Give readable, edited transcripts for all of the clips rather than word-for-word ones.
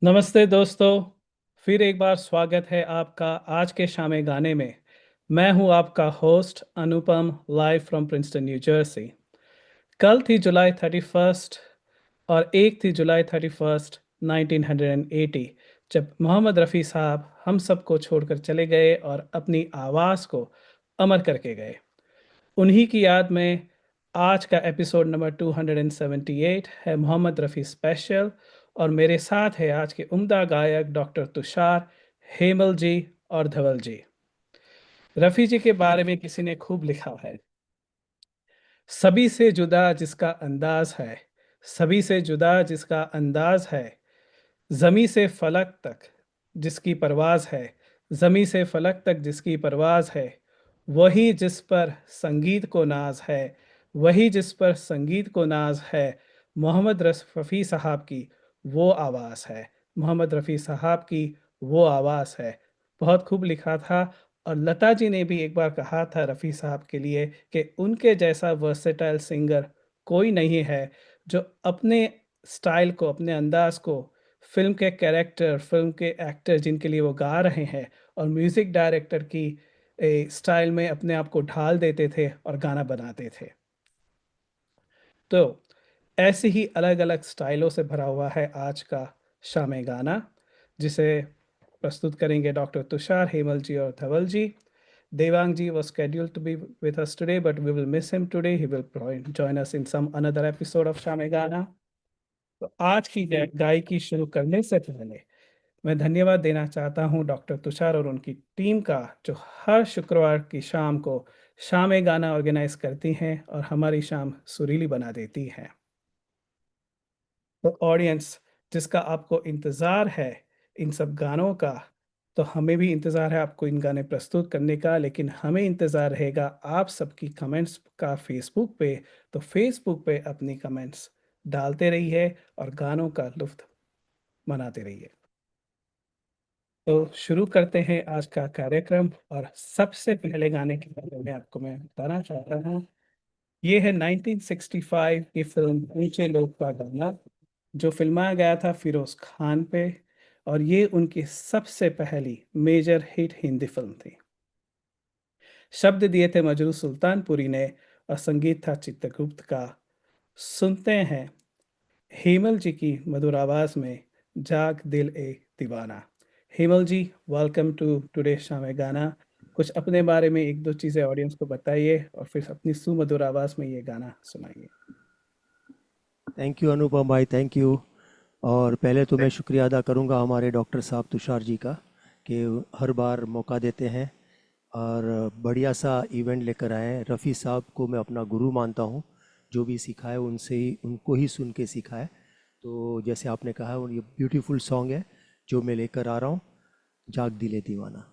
नमस्ते दोस्तों, फिर एक बार स्वागत है आपका आज के शाम गाने में। मैं हूं आपका host Anupam, live from Princeton new Jersey. कल थी जुलाई 31st और एक थी जुलाई 31st 1980, जब मोहम्मद रफ़ी साहब हम सबको छोड़कर चले गए और अपनी आवाज़ को अमर करके गए। उन्हीं की याद में आज का एपिसोड नंबर 278 है मोहम्मद रफ़ी स्पेशल। और मेरे साथ है आज के उम्दा गायक डॉक्टर तुषार, हेमल जी और धवल जी। रफ़ी जी के बारे में किसी ने खूब लिखा है, सभी से जुदा जिसका अंदाज है, सभी से जुदा जिसका अंदाज है, ज़मी से फलक तक जिसकी परवाज़ है, ज़मी से फलक तक जिसकी परवाज़ है, वही जिस पर संगीत को नाज है, वही जिस पर संगीत को नाज है, मोहम्मद रफ़ी साहब की वो आवाज़ है, मोहम्मद रफ़ी साहब की वो आवाज़ है। बहुत खूब लिखा था। और लता जी ने भी एक बार कहा था रफ़ी साहब के लिए कि उनके जैसा वर्सेटाइल सिंगर कोई नहीं है, जो अपने स्टाइल को, अपने अंदाज को फ़िल्म के कैरेक्टर, फ़िल्म के एक्टर जिनके लिए वो गा रहे हैं और म्यूज़िक डायरेक्टर की स्टाइल में अपने आप को ढाल देते थे और गाना बनाते थे। तो ऐसे ही अलग-अलग स्टाइलों से भरा हुआ है आज का शाम गाना, जिसे प्रस्तुत करेंगे डॉक्टर तुषार, हेमल जी और धवल जी। Devang ji was scheduled to be with us today, but we will miss him today. He will probably join us in some another episode of Shame Gana. तो आज की गायकी शुरू करने से पहले मैं धन्यवाद देना चाहता हूं डॉक्टर तुषार और उनकी टीम का, जो हर शुक्रवार की शाम को शाम गाना ऑर्गेनाइज करती हैं और हमारी शाम सुरीली बना देती हैं। तो ऑडियंस, जिसका आपको इंतज़ार है इन सब गानों का, तो हमें भी इंतज़ार है आपको इन गाने प्रस्तुत करने का, लेकिन हमें इंतज़ार रहेगा आप सबकी कमेंट्स का फेसबुक पे। तो फेसबुक पे अपनी कमेंट्स डालते रहिए और गानों का लुत्फ़ मनाते रहिए। तो शुरू करते हैं आज का कार्यक्रम, और सबसे पहले गाने के बारे में आपको मैं बताना चाहता हूँ। ये है 1965 की फ़िल्म ऊँचे लोग का गाना, जो फ़िल्माया गया था फ़िरोज़ खान पे, और ये उनकी सबसे पहली मेजर हिट हिंदी फ़िल्म थी। शब्द दिए थे मजरू सुल्तानपुरी ने और संगीत था चित्रगुप्त का। सुनते हैं हेमल जी की मधुर आवाज़ में जाग दिल ए दीवाना। हेमल जी, वेलकम टू टुडे शाम गाना। कुछ अपने बारे में एक दो चीज़ें ऑडियंस को बताइए और फिर अपनी सुमधुर आवाज़ में ये गाना सुनाइए। थैंक यू अनुपम भाई, थैंक यू। और पहले तो मैं शुक्रिया अदा करूंगा हमारे डॉक्टर साहब तुषार जी का कि हर बार मौका देते हैं और बढ़िया सा इवेंट लेकर आए हैं। रफ़ी साहब को मैं अपना गुरु मानता हूं, जो भी सीखा है उनसे ही, उनको ही सुन के सीखा है। तो जैसे आपने कहा, ये ब्यूटीफुल सॉन्ग है जो मैं लेकर आ रहा हूँ, जाग दिले दीवाना।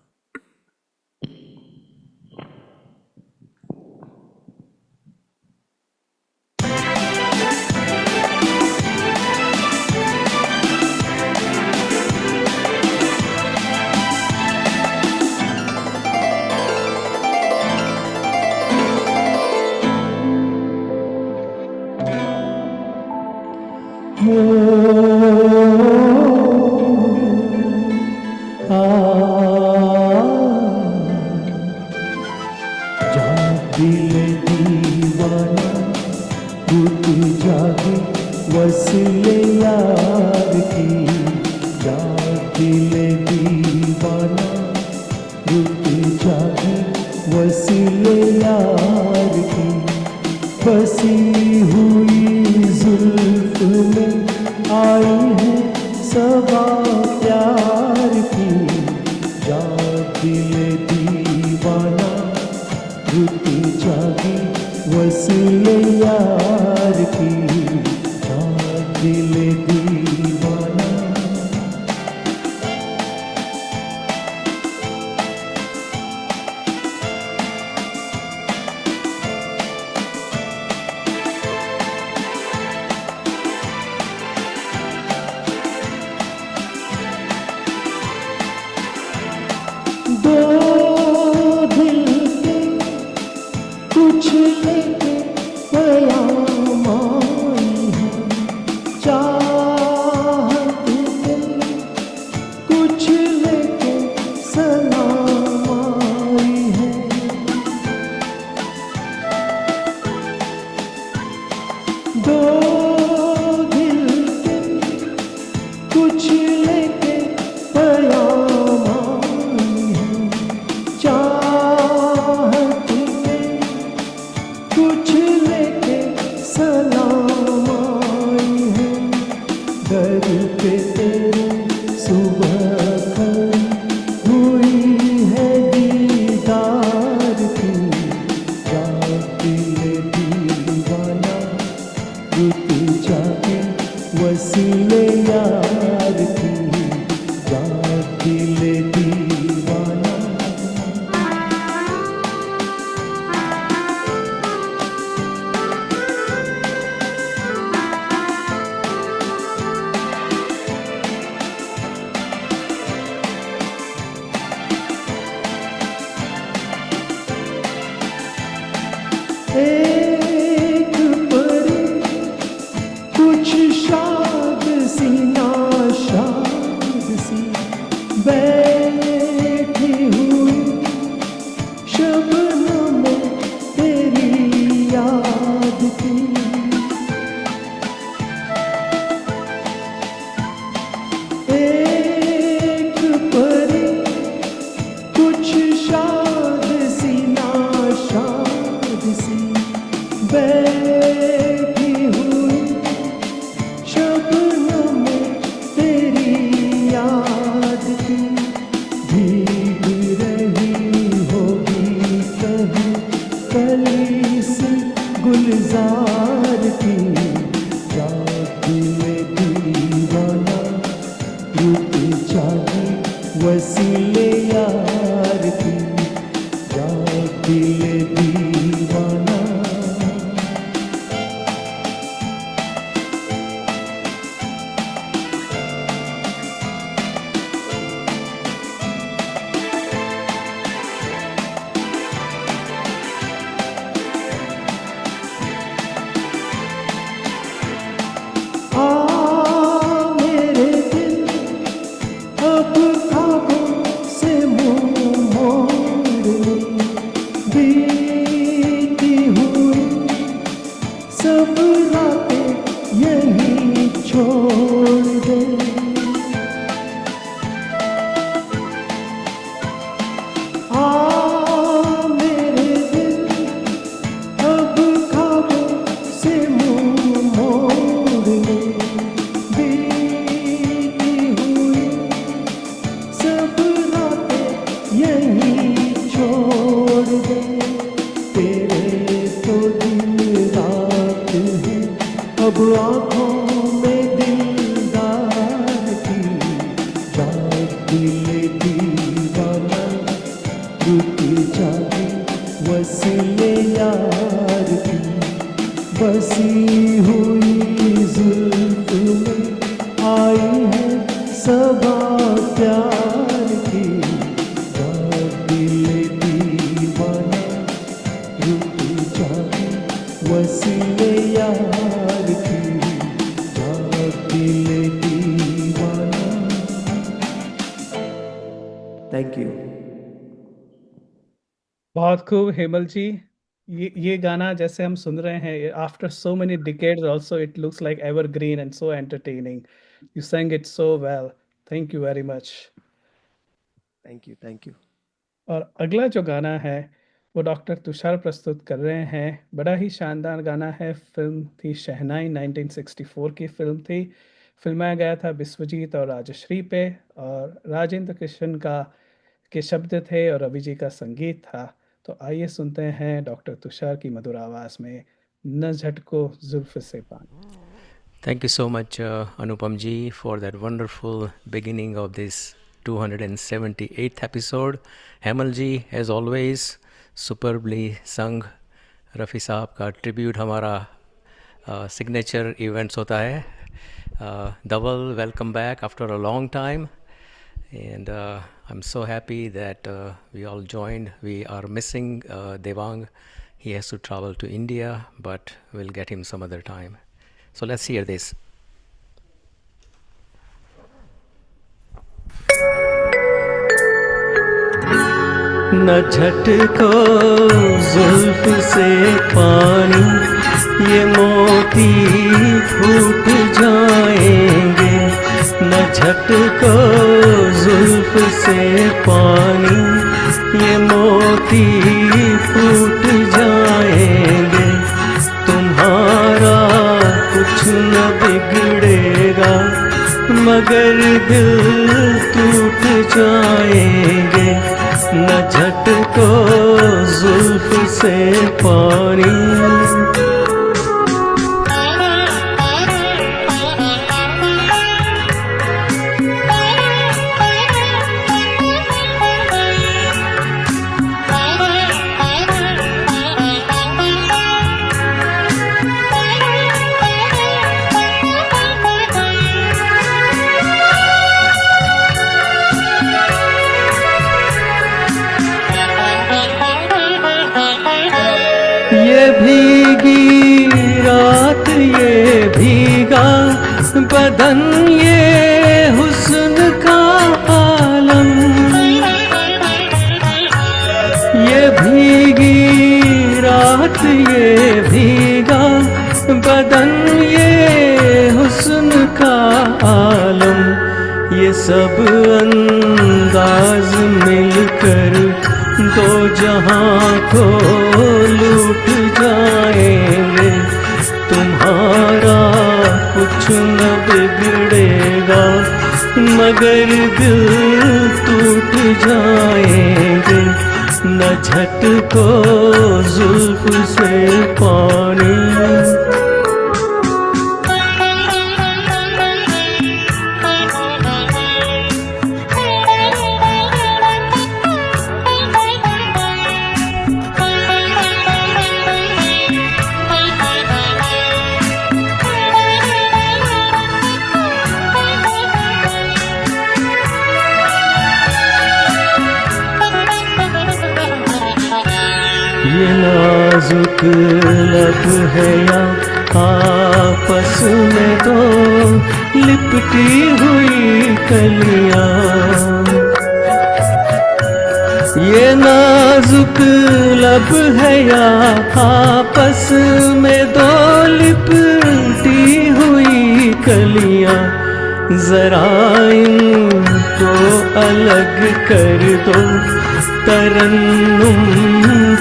जाग दिले दीवाना, रुत जागे वसीले यार की। जाग दिले दीवाना, रुत जागे वसीले यार की। बसी हुई जुल्फ में आई है सबा प्यार की। जाग दिले दीवाना, रुत जागी वसीले यार की। जाग दिले दीवाना। दो दिल के कुछ लेके पैगाम आई है, चाहत में कुछ लेके सलाम आई है, दर पे तेरे सुबह खड़ी हुई है दीदार की, रात दिल दीवाना रुत जाके वसीले यार की, रात दिल दीवाना। एक परी कुछ शाद सी नाशाद सी बैठी हुई शबनम में तेरी याद की, एक परी कुछ शाद सी नाशाद सी बैठी हुई शबनम में तेरी याद की, भीग रही होगी कहीं कली से गुलजार की, रात दिल दीवाना रुत जागी वसीले यार की, रात दिल दीवाना। आ मेरे दिल अब ख्वाबों से मुंह मोड़ ले, बीती हुई सब रातें यहीं छोड़ दे, आ मेरे दिल अब ख्वाबों से मुंह मोड़ ले, बीती हुई सब रातें यहीं छोड़ दे, तेरे तो दिन रात है अब आँखों में दिलदार की, रात दिल दीवाना रुत जागी वसीले यार की, बसी हुई जुल्फ में आई है सबा प्यार की, रात दिल दीवाना रुत जागी वसीले यार की, रात दिल दीवाना। Thank you. बहुत खूब हेमल जी। ये गाना जैसे हम सुन रहे हैं after so many decades also it looks like evergreen and so entertaining. You sang it so well. Thank you very much. Thank you, thank you. और अगला जो गाना है वो डॉक्टर तुषार प्रस्तुत कर रहे हैं। बड़ा ही शानदार गाना है। फिल्म थी शहनाई, 1964 की फिल्म थी। फिल्माया गया था विश्वजीत और राजश्री पे, और राजेंद्र कृष्ण के शब्द थे और रवि जी का संगीत था। तो आइए सुनते हैं डॉक्टर तुषार की मधुर आवाज़ में न झटको जुल्फ से पान। Thank you so much, Anupam ji, for that wonderful beginning of this 278th episode. Hemal ji, as always, superbly sung. Rafi साहब का ट्रिब्यूट हमारा सिग्नेचर इवेंट्स होता है. Dhaval, welcome back after a long time. And I'm so happy that we all joined. We are missing Devang. He has to travel to India, but we'll get him some other time. So let's hear this. न झटको जुल्फ से पानी, ये मोती फूट जाएंगे, न झटको जुल्फ से पानी, ये मोती फूट जाएंगे, तुम्हारा कुछ न बिगड़ेगा, मगर दिल टूट जाएंगे, न झटको जुल्फ से पानी। ये भीगी रात, ये भीगा बदन, ये हुस्न का आलम, ये भीगी रात, ये भीगा बदन, ये हुस्न का आलम, ये सब अंदाज मिलकर दो जहां को लूट जाएंगे, तुम्हारा कुछ न बिगड़ेगा, मगर दिल टूट जाएंगे, न झटको जुल्फ से पानी। ये नाजुक लब है या आपस में दो लिपटी हुई कलियां, ये नाजुक लब है या आपस में दो लिपटी हुई कलियां, जरा इनको अलग कर दो, तरन्नुम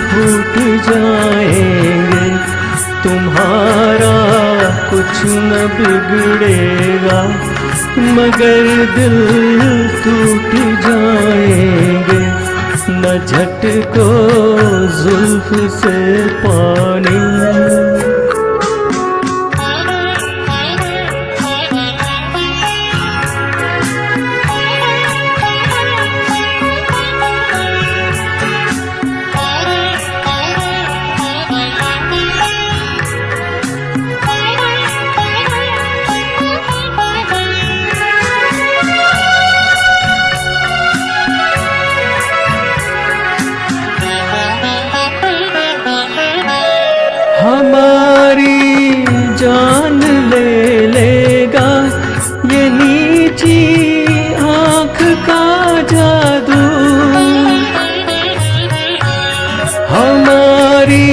फूट जाएंगे, तुम्हारा कुछ न बिगड़ेगा, मगर दिल टूट जाएंगे, न झटको जुल्फ से पानी। हमारी जान ले लेगा ये नीची आँख का जादू, हमारी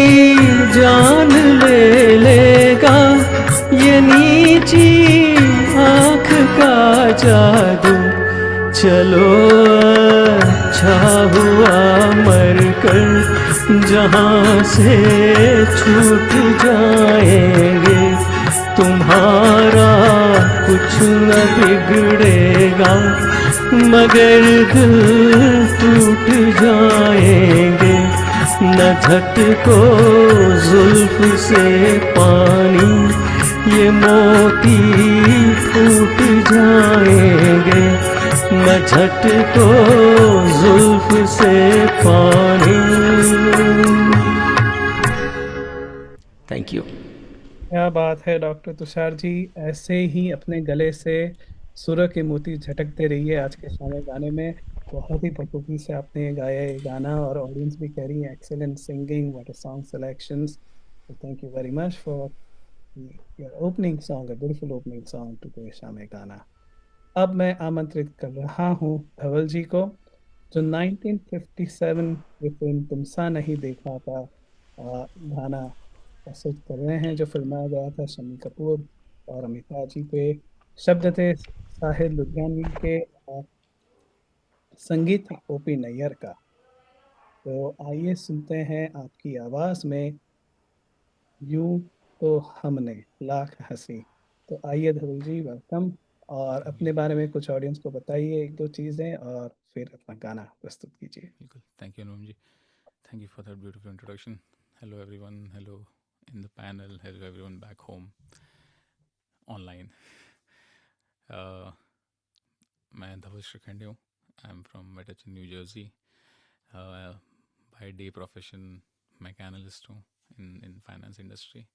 जान ले लेगा ये नीची आँख का जादू, चलो अच्छा हुआ मरकर जहाँ से छूट जाएंगे, तुम्हारा कुछ न बिगड़ेगा, मगर दिल टूट जाएंगे, न झटको जुल्फ से पानी, ये मोती फूट जाएंगे, न झटको जुल्फ से पानी। Thank you. क्या बात है डॉक्टर तुषार जी, ऐसे ही अपने गले से सुर के मोती झटकते रहिए। आज के शामे गाने में बहुत ही बखूबी से आपने ये गाया ये गाना, और ऑडियंस भी कह रही है excellent singing, what a song selections. Thank you very much for your opening song, a beautiful opening song to the शामे गाना। अब मैं आमंत्रित कर रहा हूँ धवल जी को, जो 1957 की फिल्म तुमसा नहीं देखा था गाना प्रस्तुत कर रहे हैं, जो फिल्माया गया था शम्मी कपूर और अमिताभ जी पे। शब्द थे साहिर लुधियानवी के और संगीत था ओपी नैयर का। तो आइए सुनते हैं आपकी आवाज में यूं तो हमने लाख हंसी। तो आइए धवल जी, वेलकम। और थैंक यू अपने बारे में कुछ ऑडियंस को बताइए एक दो चीजें, और फिर अपना गाना प्रस्तुत कीजिए। बिल्कुल thank you Anupam ji thank you for that beautiful introduction hello everyone hello in the panel hello everyone back home online मैं धवल श्रीखंडे हूँ I am from Metuchen New Jersey by day profession मैं एनालिस्ट हूँ इन फाइनेंस इंडस्ट्री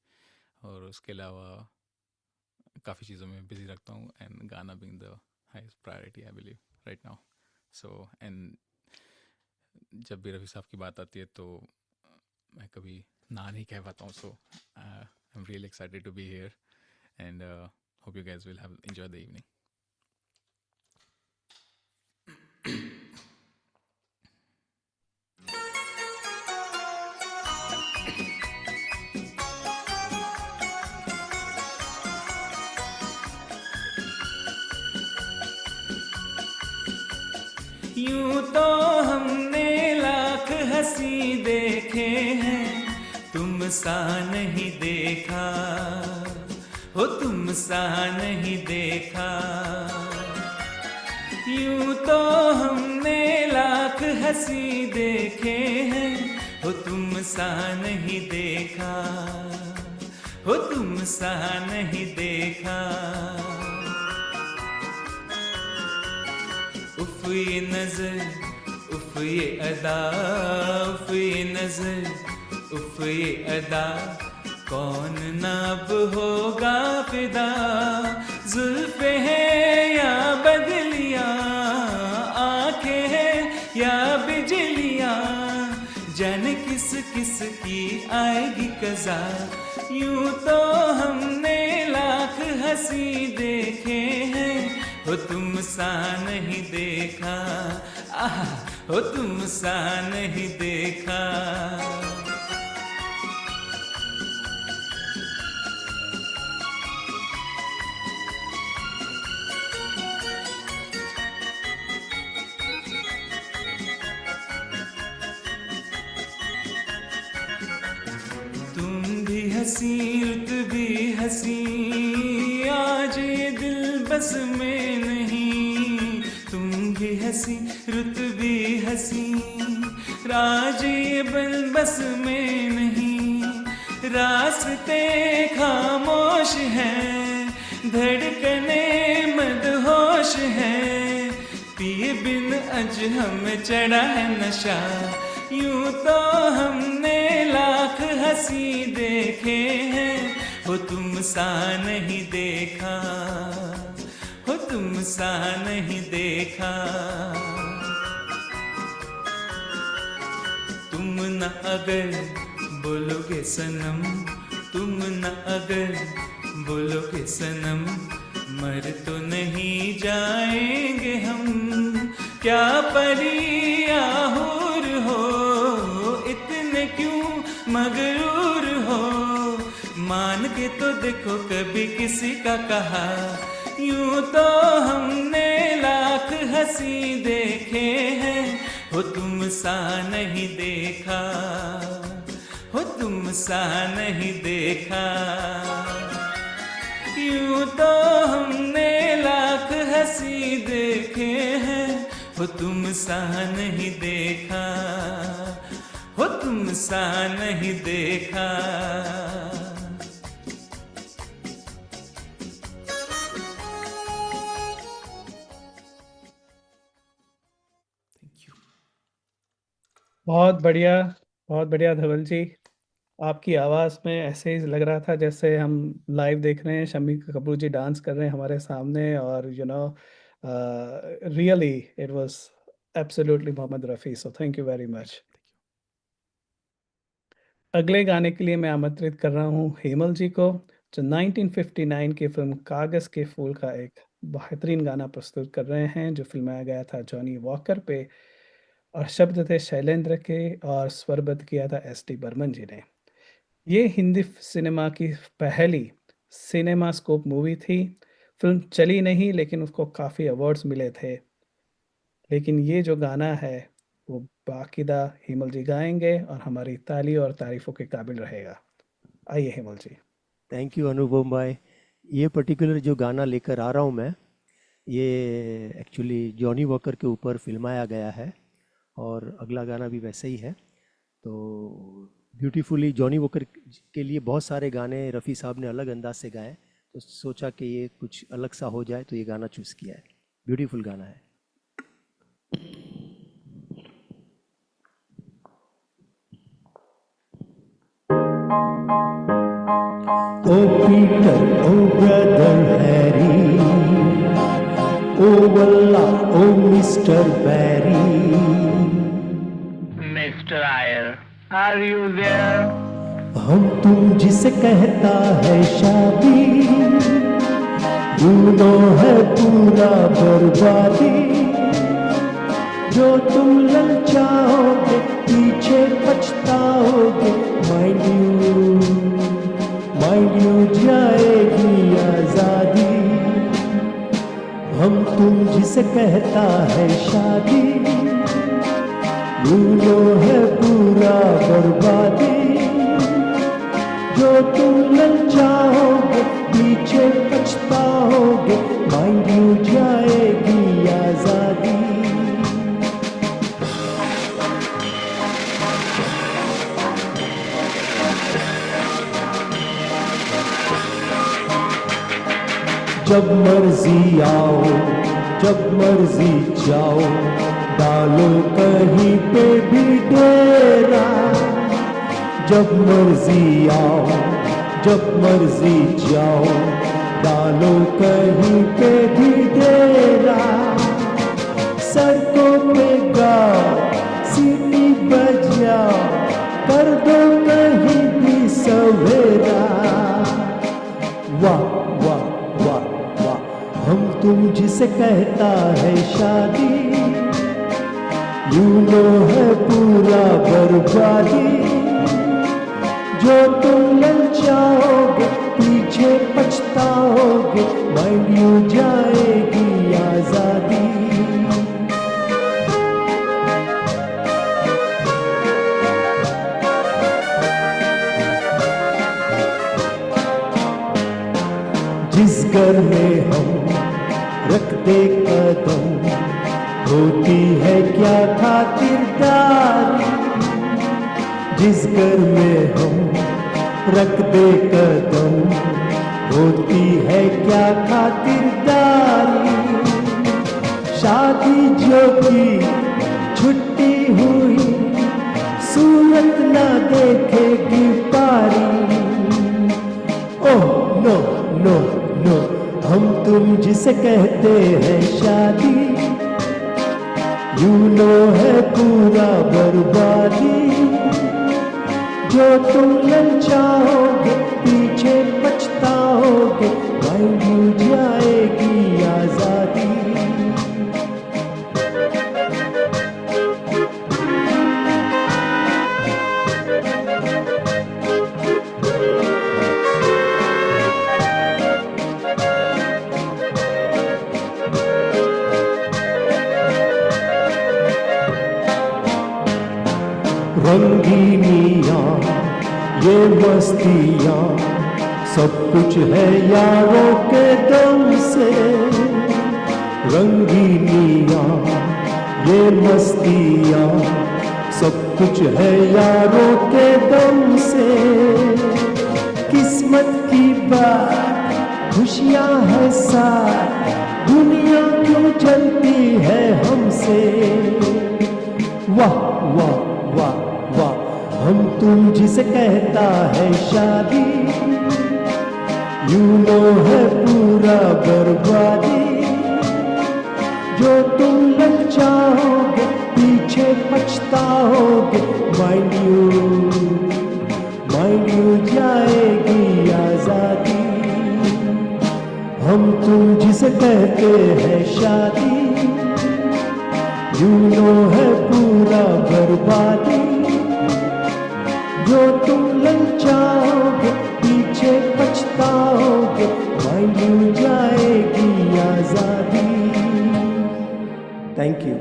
और उसके अलावा काफ़ी चीज़ों में बिजी रखता हूँ एंड गाना being the highest priority I believe right now so and जब भी रफ़ी साहब की बात आती है तो मैं कभी ना नहीं कह पाता हूँ so I am really excited to be here and hope you guys will have enjoy the evening यूं तो हमने लाख हंसी देखे हैं तुम सा नहीं देखा हो तुम सा नहीं देखा यूं तो हमने लाख हंसी देखे हैं हो तुम सा नहीं देखा हो तुम सा नहीं देखा उफ ये नजर उफ ये अदा उफ ये नजर उफ ये अदा कौन ना अब होगा फिदा जुल्फे हैं या बदलियां आंखें हैं या बिजलियां जाने किस किस की आएगी कज़ा यूं तो हमने लाख हंसी देखे हैं हो तुम सा नहीं देखा आहा हो तुम सा नहीं देखा तुम भी हंसी रुत भी हंसी आज ये दिल बस में नहीं तुम भी हंसी रुत भी हंसी राज ये बल बस में नहीं रास्ते खामोश हैं धड़कने मदहोश हैं पिए बिन अज हमें चढ़ा है नशा यूं तो हमने लाख हंसी देखे हैं हो तुम सा नहीं देखा हो तुम सा नहीं देखा तुम न अगर बोलोगे सनम तुम न अगर बोलोगे सनम मर तो नहीं जाएंगे हम क्या परिया हूर हो इतने क्यों मगरूर हो मान के तो देखो कभी किसी का कहा यूं तो हमने लाख हंसी देखे हैं हो तुम सा नहीं देखा हो तुम सा नहीं देखा यूं तो हमने लाख हंसी देखे हैं हो तुम सा नहीं देखा हो तुम सा नहीं देखा बहुत बढ़िया धवल जी। आपकी आवाज़ में ऐसे ही लग रहा था जैसे हम लाइव देख रहे हैं, शम्मी कपूर जी डांस कर रहे हैं हमारे सामने, और really it was absolutely Mohammed Rafi, so thank you very much. अगले गाने के लिए मैं आमंत्रित कर रहा हूँ हेमल जी को, जो 1959 की फिल्म कागज़ के फूल का एक बेहतरीन गाना प्रस्तुत कर रहे हैं, जो फिल्माया गया था जॉनी वॉकर पे, और शब्द थे शैलेंद्र के और स्वरबद्ध किया था एस टी बर्मन जी ने। ये हिंदी सिनेमा की पहली सिनेमास्कोप मूवी थी। फिल्म चली नहीं, लेकिन उसको काफ़ी अवार्ड्स मिले थे। लेकिन ये जो गाना है वो बाकिदा हिमल जी गाएंगे और हमारी ताली और तारीफों के काबिल रहेगा। आइए हिमल जी। थैंक यू अनुपम भाई। ये पर्टिकुलर जो गाना लेकर आ रहा हूँ मैं, ये एक्चुअली जॉनी वॉकर के ऊपर फिल्माया गया है और अगला गाना भी वैसे ही है। तो ब्यूटीफुली जॉनी वॉकर के लिए बहुत सारे गाने रफ़ी साहब ने अलग अंदाज से गाए, तो सोचा कि ये कुछ अलग सा हो जाए, तो ये गाना चूज़ किया है। ब्यूटीफुल गाना है। O Peter, O brother Harry, O वल्ला, O mister Barry, Mr. Iyer, are you there? हम तुम जिसे कहता है शादी, यूनो है पूरा बर्बादी, जो तुम ललचाओगे पीछे पछताओगे, माइंड यू जाएगी आजादी। हम तुम जिसे कहता है शादी, यूनो है पूरा बर्बादी, जो तुम ललचाओगे पीछे पछताओगे, माइंड यू जाएगी आजादी। जब मर्जी आओ, जब मर्जी जाओ, डालो कहीं पे भी डेरा। जब मर्जी आओ, जब मर्जी जाओ, डालो कहीं पे भी डेरा। सड़कों पे गाओ, सीटी बजाओ, कर दो कहीं भी सवेरा। वाह वाह वाह वाह, हम तुम जिसे कहता है शादी, यूनो है पूरा बर्बादी, जो तुम ललचाओगे पीछे पछताओगे, माइंड यू जाएगी आजादी। जिस घर में हम रखते कदम, होती है क्या खातिरदारी। जिस घर में हम रखते कदम, होती है क्या खातिरदारी। शादी जो की छुट्टी हुई, सूरत ना देखेगी पारी। ओह नो नो नो, हम तुम जिसे कहते हैं शादी, यूनो है पूरा बर्बादी, जो तुम ललचाओगे पीछे पछताओगे, माइंड यू जाएगी आजादी। रंगीनियाँ ये मस्तियाँ, सब कुछ है यारों के दम से। रंगीनियाँ ये मस्तियाँ, सब कुछ है यारों के दम से। किस्मत की बात खुशियाँ है साथ, दुनिया क्यों चलती है हमसे। वाह वाह वाह वाह, हम तुम जिसे कहता है शादी, यूनो है पूरा बर्बादी, जो तुम ललचाओगे पीछे पछताओगे, माइंड यू जाएगी आजादी। हम तुम जिसे कहते हैं शादी, यूनो है पूरा बर्बादी, जो तुम ललचाओगे पीछे पछताओगे, भाई मिल जाएगी आजादी। Thank you.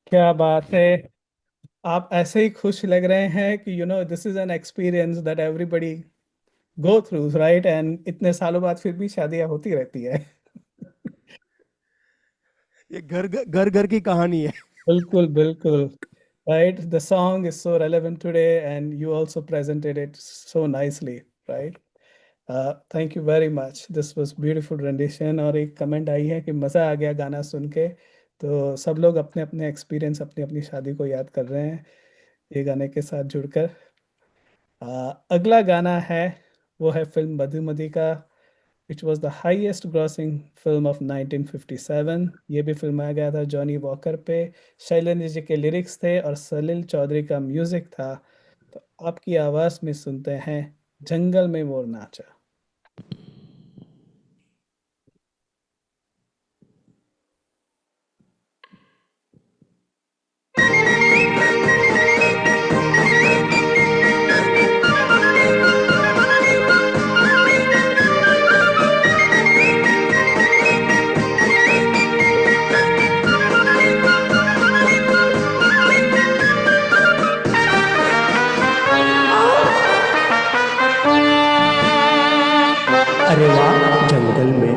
क्या बात है, आप ऐसे ही खुश लग रहे हैं कि this is an experience that everybody go through, right? And इतने सालों बाद फिर भी शादियां होती रहती है। ये घर घर की कहानी है। बिल्कुल बिल्कुल, right? The song is so relevant today, and you also presented it so nicely, right? Thank you very much. This was beautiful rendition। और एक कमेंट आई है कि मज़ा आ गया गाना सुन के। तो सब लोग अपने अपने एक्सपीरियंस, अपनी अपनी शादी को याद कर रहे हैं ये गाने के साथ जुड़कर। अगला गाना है, वो है फिल्म मधुमति का, which was the highest grossing film of 1957। ये भी फिल्माया गया था जॉनी वॉकर पे। शैलेंद्र जी के लिरिक्स थे और सलील चौधरी का म्यूजिक था। तो आपकी आवाज में सुनते हैं जंगल में मोर नाचा। अरे वाह, जंगल में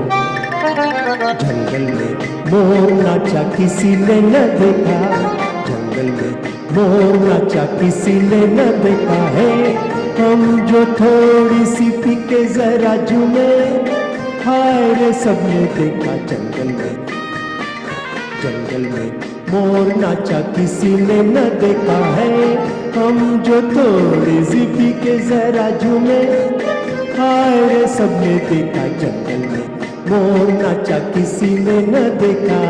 मोर नाचा किसी ने न देखा, जंगल में मोर नाचा किसी ने न देखा है। हम जो थोड़ी सी पी के जरा झूमे, हाय रे सबने देखा जंगल में मोर नाचा किसी ने न देखा है। हम जो थोड़ी सी पी के जरा झूमे, हाय रे सबने देखा जंगल में मोर नाचा किसी ने न देखा।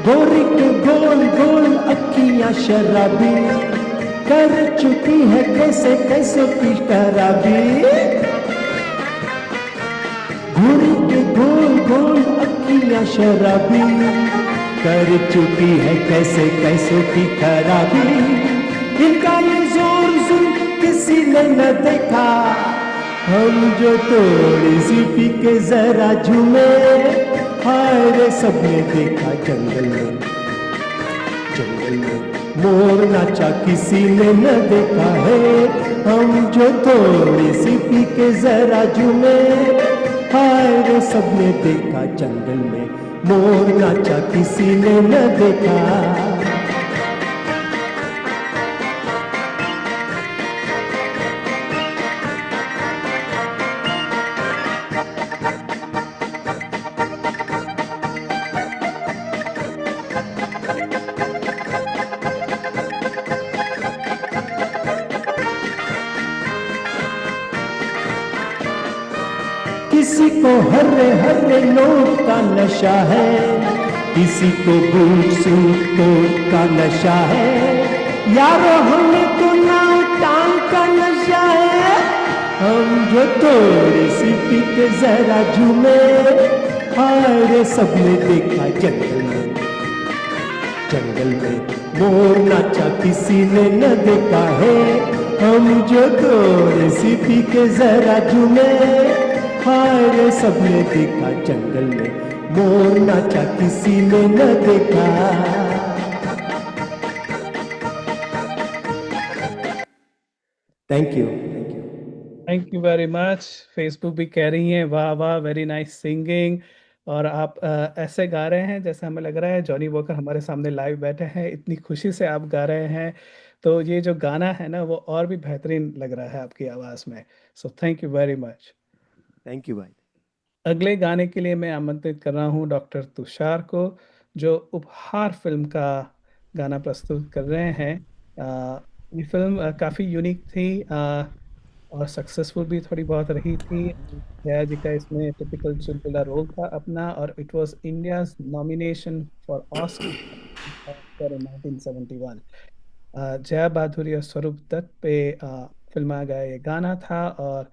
गोरी के गोल गोल अखियां शराबी, कर चुकी है कैसे कैसे की शराबी। गोरी के गोल गोल अखियां शराबी, कर चुकी है कैसे कैसे की खराबी। इनका ये जोर सुन किसी ने न देखा, हम जो थोड़ी सी पी के जरा झूमे, हाय रे सबने देखा जंगल में मोर नाचा किसी ने न देखा है। हम जो थोड़ी सी पी के जरा झूमे, हाय रे सबने देखा जंगल में मोर नाचा किसी ने न देखा। किसी को हरे हरे नोट का नशा है, किसी को बूट सूट कोट का नशा है। यारो हमें तो नाव टांग का नशा है। हम जो थोड़ी सी पी के जरा झूमे, हाय रे सबने देखा जंगल में मोर नाचा किसी ने न देखा है। हम जो थोड़ी सी पी के जरा झूमे, हाय रे सबने देखा जंगल में मोर नाचा किसी ने न देखा। Thank you. Thank you very much. Facebook भी कह रही हैं वाह वाह, वेरी नाइस सिंगिंग। और आप ऐसे गा रहे हैं जैसे हमें लग रहा है जॉनी वॉकर हमारे सामने लाइव बैठे हैं, इतनी खुशी से आप गा रहे हैं। तो ये जो गाना है ना, वो और भी बेहतरीन लग रहा है आपकी आवाज़ में। सो thank you very much. Thank you भाई। अगले गाने के लिए मैं आमंत्रित कर रहा हूँ डॉक्टर तुषार को, जो उपहार फिल्म का गाना प्रस्तुत कर रहे हैं। ये फिल्म काफ़ी यूनिक थी। और सक्सेसफुल भी थोड़ी बहुत रही थी। जया जी का इसमें टिपिकल चुलबुला रोल था अपना, और it was India's nomination for Oscar in 1971। Jaya Bahaduri और स्वरूप दत्त पे फिल्माया गया ये गाना था, और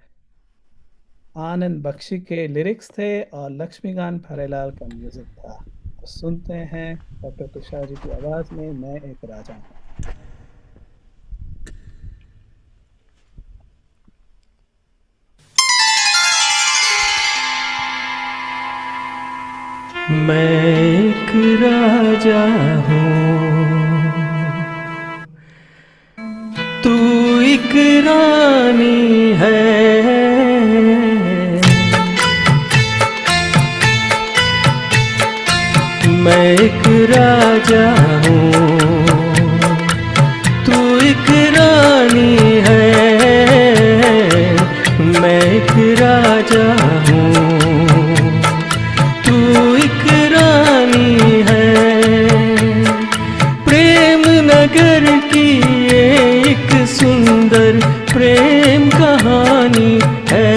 आनंद बख्शी के लिरिक्स थे और लक्ष्मीकांत प्यारेलाल का म्यूजिक था। तो सुनते हैं डॉक्टर तुषार जी की आवाज में मैं एक राजा हूँ। मैं एक राजा हूँ, तू एक रानी है। मैं एक राजा हूँ, तू एक रानी है। मैं एक राजा हूँ, तू एक रानी है। प्रेम नगर की ये एक सुंदर प्रेम कहानी है।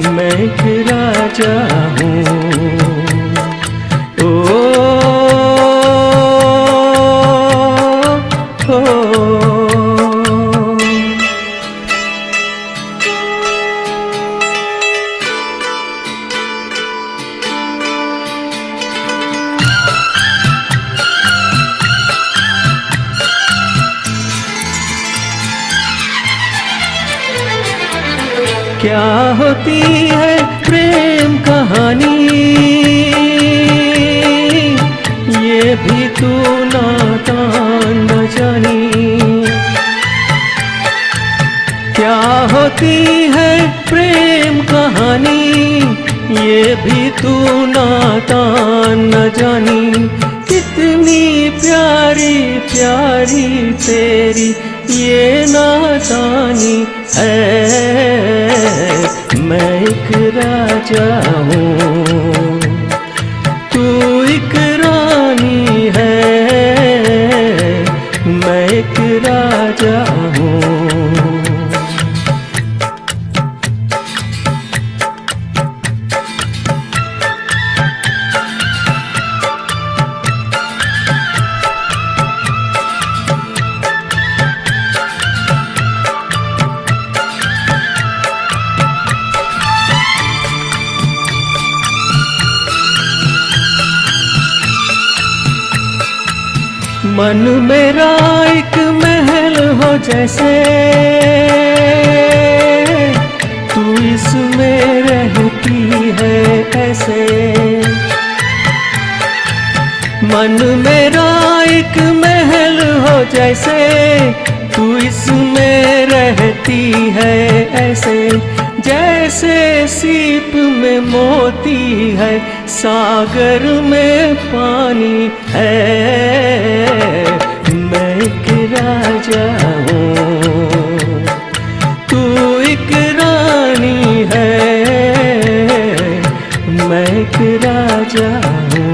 मैं एक राजा हूँ, क्या होती है प्रेम कहानी, ये भी तू नादान न जानी। क्या होती है प्रेम कहानी, ये भी तू नादान न जानी। कितनी प्यारी प्यारी तेरी ये नादानी है। मैं एक राजा हूँ, तू एक रानी है। मैं एक राजा हूँ। मन मेरा एक महल हो जैसे, तू इसमें रहती है ऐसे। मन मेरा एक महल हो जैसे, तू इसमें रहती है ऐसे। जैसे सीप में मोती है, सागर में पानी है। मैं एक राजा हूँ, तू एक रानी है। मैं एक राजा हूँ।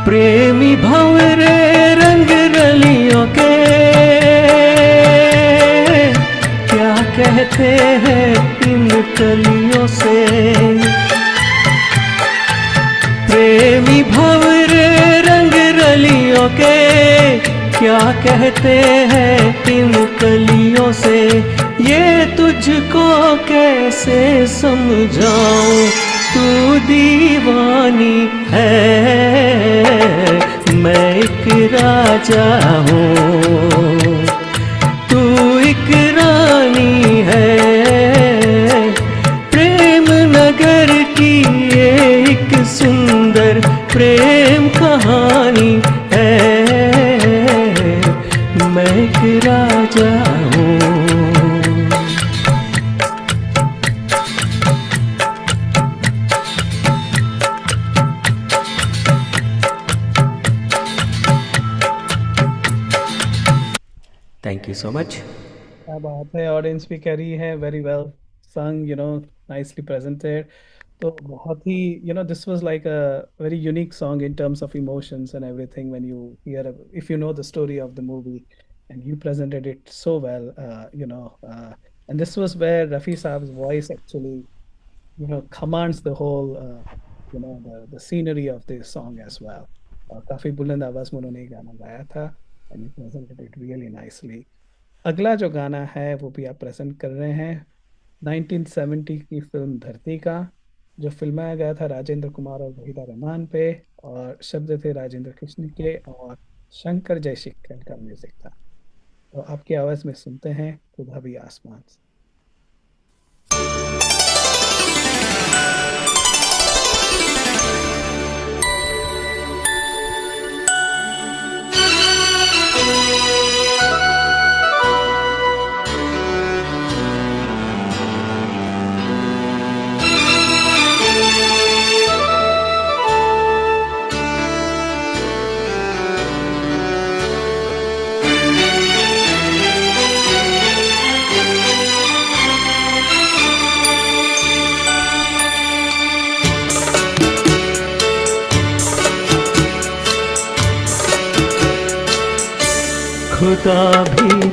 प्रेमी भंवरे रंग रलियों के क्या कहते हैं इन कलियों से। प्रेमी भंवरे रंग रलियों के क्या कहते हैं इन कलियों से। ये तुझको कैसे समझाऊं, तू दीवानी है। मैं एक राजा हूँ, तू एक रानी है। प्रेम नगर की ये एक सुंदर प्रेम कहानी है। मैं एक राजा हूँ। you so much. क्या बात है, ऑडियंस भी कह रही है very well sung, nicely presented. तो बहुत ही, this was like a very unique song in terms of emotions and everything when you hear, if you know the story of the movie and you presented it so well, and this was where Rafi Saab's voice actually, commands the whole, the scenery of this song as well. और काफी बुलंद आवाज में उन्होंने ये गाना गाया था and you presented it really nicely. अगला जो गाना है वो भी आप प्रेजेंट कर रहे हैं 1970 की फिल्म धरती का, जो फिल्माया गया था राजेंद्र कुमार और वहीदा रहमान पे, और शब्द थे राजेंद्र कृष्ण के और शंकर जयशिखर का म्यूजिक था। तो आपकी आवाज में सुनते हैं खुदा भी आसमान से। खुदा भी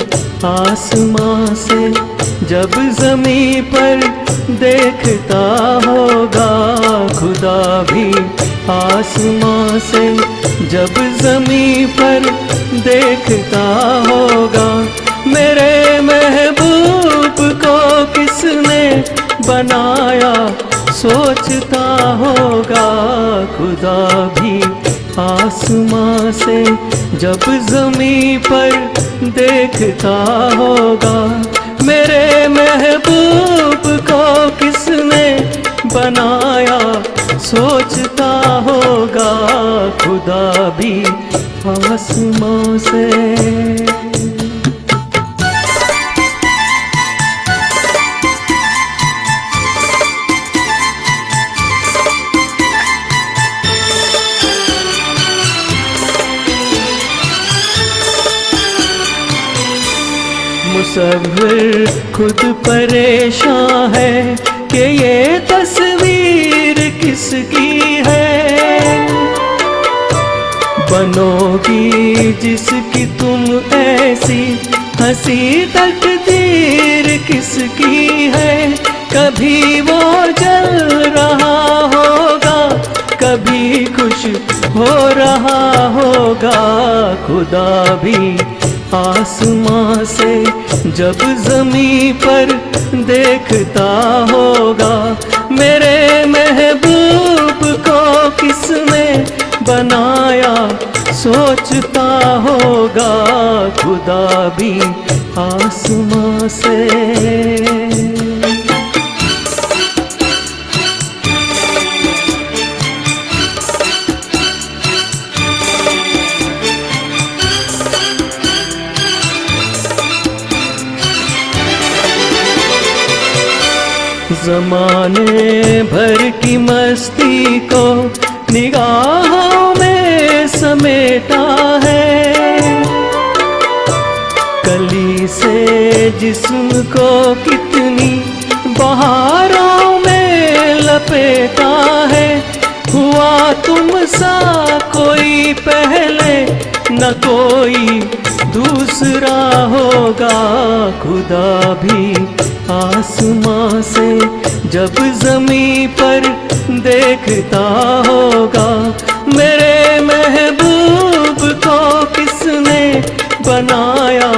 आसमां से जब ज़मीं पर देखता होगा, खुदा भी आसमां से जब ज़मीं पर देखता होगा, मेरे महबूब को किसने बनाया सोचता होगा। खुदा भी आसमां से जब ज़मीं पर देखता होगा, मेरे महबूब को किसने बनाया सोचता होगा। खुदा भी आसमां से। मुसव्विर खुद परेशान है कि ये तस्वीर किसकी है, बनोगी जिसकी तुम ऐसी हंसी तकदीर किसकी है। कभी वो जल रहा होगा, कभी खुश हो रहा होगा। खुदा भी आसमां से जब ज़मीं पर देखता होगा, मेरे महबूब को किसने बनाया सोचता होगा। खुदा भी आसमां से। ज़माने भर की मस्ती को निगाहों में समेटा है, कली से जिस्म को कितनी बहारों में लपेटा है। हुआ तुम सा कोई पहले न कोई दूसरा होगा। खुदा भी आसमां से जब ज़मीं पर देखता होगा, मेरे महबूब को किसने बनाया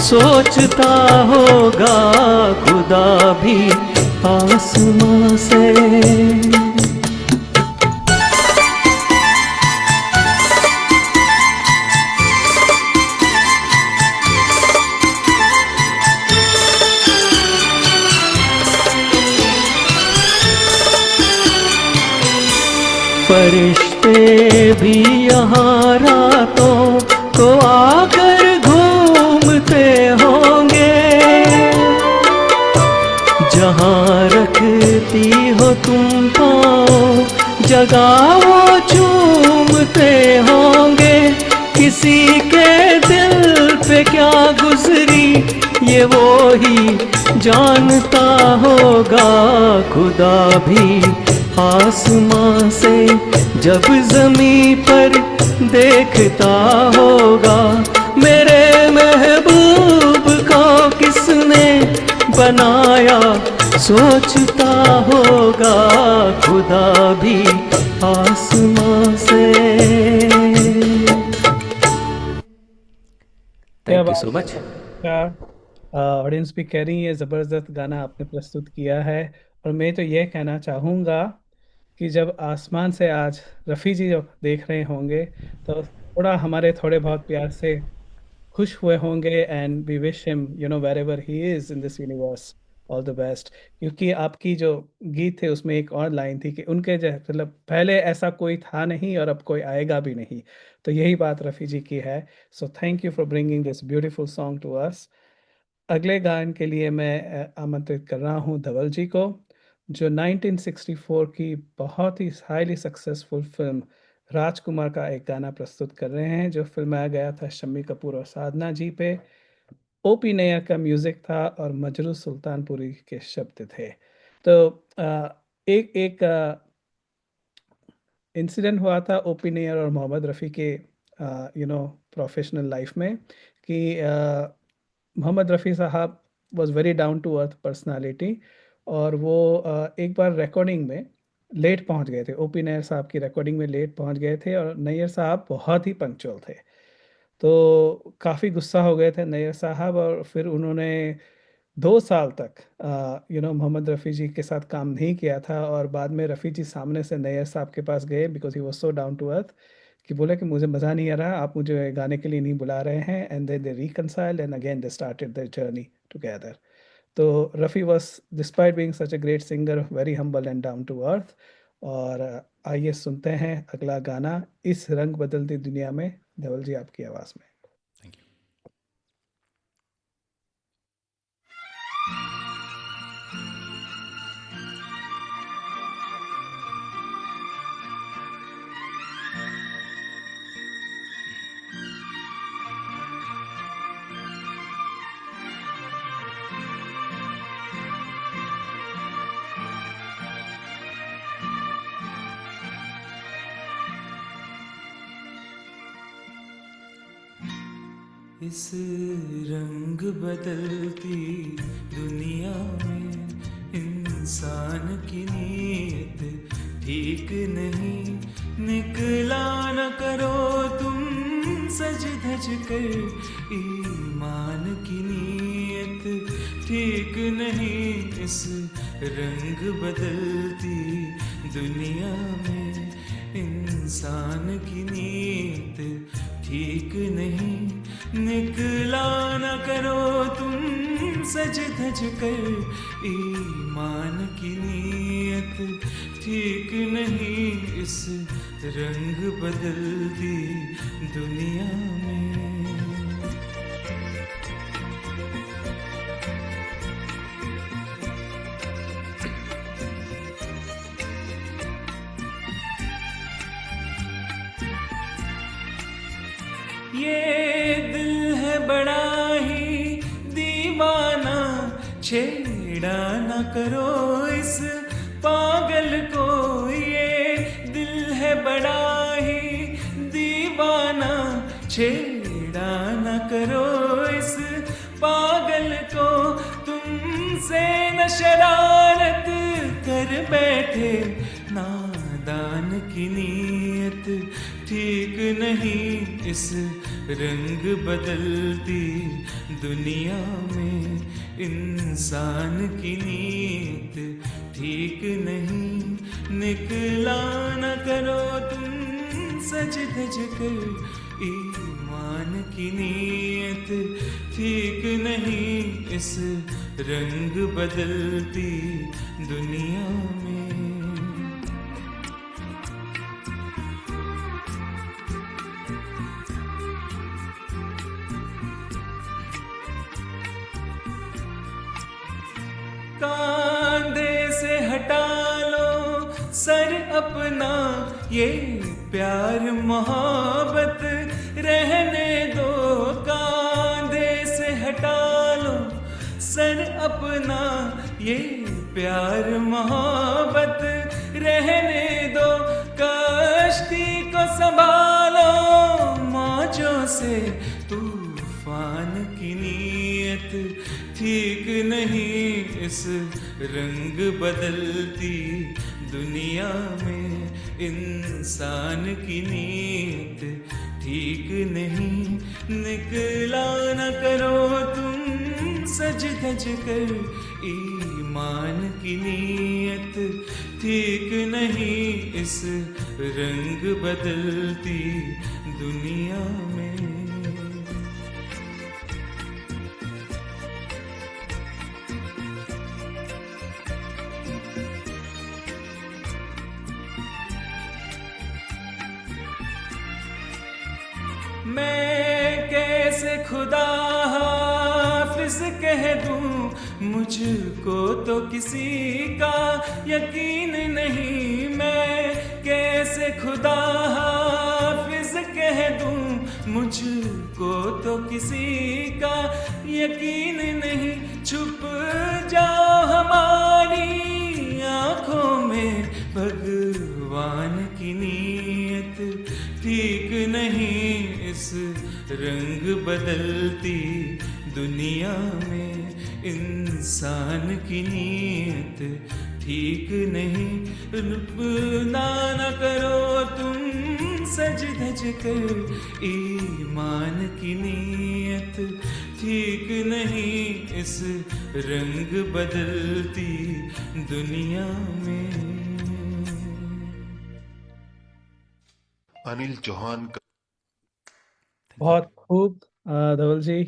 सोचता होगा। खुदा भी आसमां से। फरिश्ते भी यहाँ रातों को आकर घूमते होंगे, जहाँ रखती हो तुम पाँव जगह वो चूमते होंगे। किसी के दिल पे क्या गुजरी ये वो ही जानता होगा। खुदा भी आसमां से जब ज़मीं पर देखता होगा। मेरे महबूब को किसने बनाया सोचता होगा। खुदा भी आसमां से। Thank you so much. Audience भी कह रही है ज़बरदस्त गाना आपने प्रस्तुत किया है। और मैं तो ये कहना चाहूँगा कि जब आसमान से आज रफ़ी जी जब देख रहे होंगे तो थोड़ा हमारे थोड़े बहुत प्यार से खुश हुए होंगे। And we wish him wherever he is in this universe all the best. क्योंकि आपकी जो गीत थे उसमें एक और लाइन थी कि उनके मतलब पहले ऐसा कोई था नहीं और अब कोई आएगा भी नहीं। तो यही बात रफ़ी जी की है। So thank you for bringing this beautiful song to us. अगले गान के लिए मैं आमंत्रित कर रहा हूँ धवल जी को, जो 1964 की बहुत ही हाईली सक्सेसफुल फिल्म राजकुमार का एक गाना प्रस्तुत कर रहे हैं, जो फिल्माया गया था शम्मी कपूर और साधना जी पे। ओपी नैयर का म्यूजिक था और मजरू सुल्तानपुरी के शब्द थे। तो एक इंसिडेंट हुआ था ओपी नैयर और मोहम्मद रफ़ी के प्रोफेशनल लाइफ में कि Mohammed Rafi Sahab was very down to earth personality. और वो एक बार रिकॉर्डिंग में लेट पहुंच गए थे। ओपी नैयर साहब की रिकॉर्डिंग में लेट पहुंच गए थे और नैयर साहब बहुत ही पंक्चुअल थे। तो काफ़ी गुस्सा हो गए थे नैयर साहब और फिर उन्होंने 2 साल तक मोहम्मद रफ़ी जी के साथ काम नहीं किया था। और बाद में रफ़ी जी सामने से नैयर साहब के पास गए because he was so down to earth कि बोले कि मुझे मज़ा नहीं आ रहा, आप मुझे गाने के लिए नहीं बुला रहे हैं। And then they reconciled and again they started their journey together. तो Rafi was despite being such a great singer very humble and down to earth. और आइए सुनते हैं अगला गाना इस रंग बदलती दुनिया में, धवल जी आपकी आवाज़ में। Thank you. इस रंग बदलती दुनिया में इंसान की नीयत ठीक नहीं। निकला न करो तुम सज धज कर, ईमान की नीयत ठीक नहीं। इस रंग बदलती दुनिया में इंसान की नीयत ठीक नहीं। निकला न करो तुम सज धज कर, ईमान की नीयत ठीक नहीं। इस रंग बदलती दुनिया में। ये दिल है बड़ा ही दीवाना, छेड़ा न करो इस पागल को। ये दिल है बड़ा ही दीवाना, छेड़ा न करो इस पागल को। तुमसे न शरारत कर बैठे, नादान की नीयत ठीक नहीं। इस रंग बदलती दुनिया में इंसान की नीयत ठीक नहीं। निकला न करो तुम सज धज कर, ईमान की नीयत ठीक नहीं। इस रंग बदलती दुनिया में। कांधे से हटा लो सर अपना, ये प्यार मोहब्बत रहने दो। कांधे अपना ये प्यार मोहब्बत रहने दो, कश्ती को संभालो मौजों से, तूफान की नीयत ठीक नहीं इस रंग बदलती दुनिया में, इंसान की नीयत ठीक नहीं, निकला न करो तुम सज धज कर, ईमान की नीयत ठीक नहीं इस रंग बदलती दुनिया में। मैं कैसे खुदा हाफिज कह दूं, मुझको तो किसी का यकीन नहीं, मैं कैसे खुदा हाफिज कह दूं, मुझको तो किसी का यकीन नहीं, छुप जाओ हमारी आँखों में, भगवान की नीयत ठीक नहीं इस रंग बदलती दुनिया में, इंसान की नीयत ठीक नहीं, रुकना न करो तुम सज धज कर, ईमान की नीयत ठीक नहीं इस रंग बदलती दुनिया में। अनिल चौहान का बहुत खूब, धवल जी,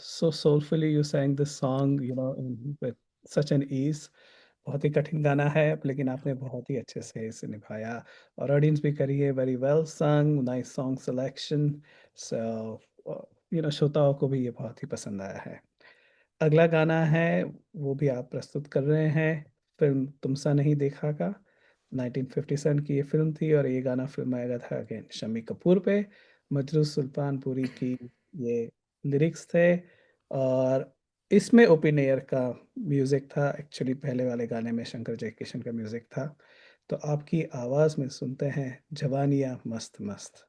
so soulfully you sang this song, you know, with such an ease. बहुत ही कठिन गाना है, लेकिन आपने बहुत ही अच्छे से इसे निभाया और ऑडियंस भी करी है, वेरी वेल संग, nice song selection, so you know श्रोताओं को भी ये बहुत ही पसंद आया है। अगला गाना है वो भी आप प्रस्तुत कर रहे हैं, फिल्म तुमसा नहीं देखा का, 1957 की ये फिल्म थी और ये गाना फिल्माया गया था अगेन शम्मी कपूर पे, मजरू सुल्तानपुरी की ये लिरिक्स थे और इसमें ओपी नैयर का म्यूज़िक था, एक्चुअली पहले वाले गाने में शंकर जयकिशन का म्यूज़िक था। तो आपकी आवाज़ में सुनते हैं जवानियाँ मस्त मस्त।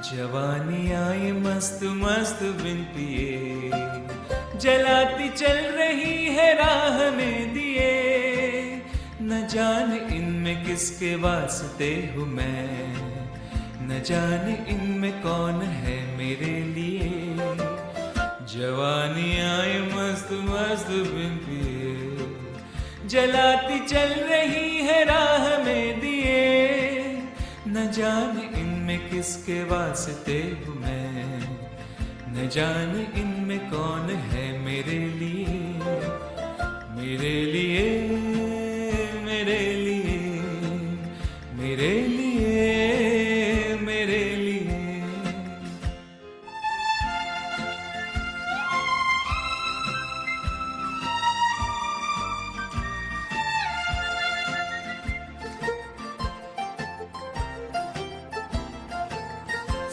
जवानी आई मस्त मस्त बिन पिए, जलाती चल रही है राह में दिए, न जाने इनमें किसके वास्ते हूँ मैं, न जाने इनमें कौन है मेरे लिए। जवानी आई मस्त मस्त बिन पिए, जलाती चल रही है राह में दिए, न जाने इनमें किसके वास्ते हूँ मैं, न जाने इनमें कौन है मेरे लिए, मेरे लिए, मेरे लिए, मेरे लिए, मेरे लिए।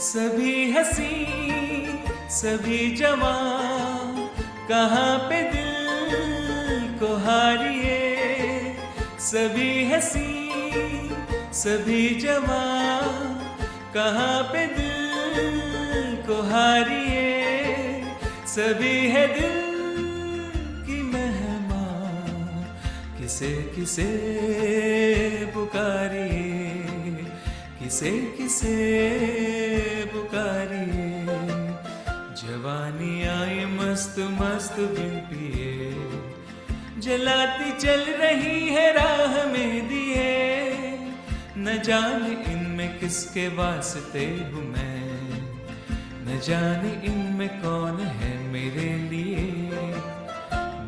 सभी हंसी सभी जवां कहाँ पे दिल को हारिए, सभी हंसी सभी जवां कहाँ पे दिल को हारिए, सभी है दिल की मेहमान किसे किसे पुकारिए, किसे किसे पुकारिए। जवानी आई मस्त मस्त बिन पिए, जलाती चल रही है राह में दिए, न जाने इनमें किसके वास्ते हूँ मैं, न जाने इनमें कौन है मेरे लिए,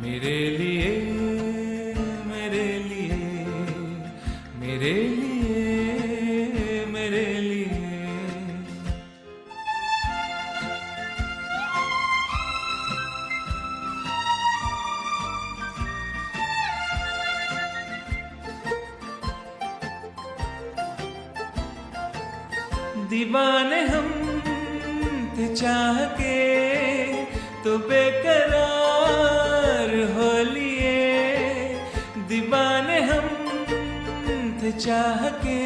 मेरे लिए। दीवाने हम थे चाह के तो बेकरार हो लिए, दीवाने हम थे चाह के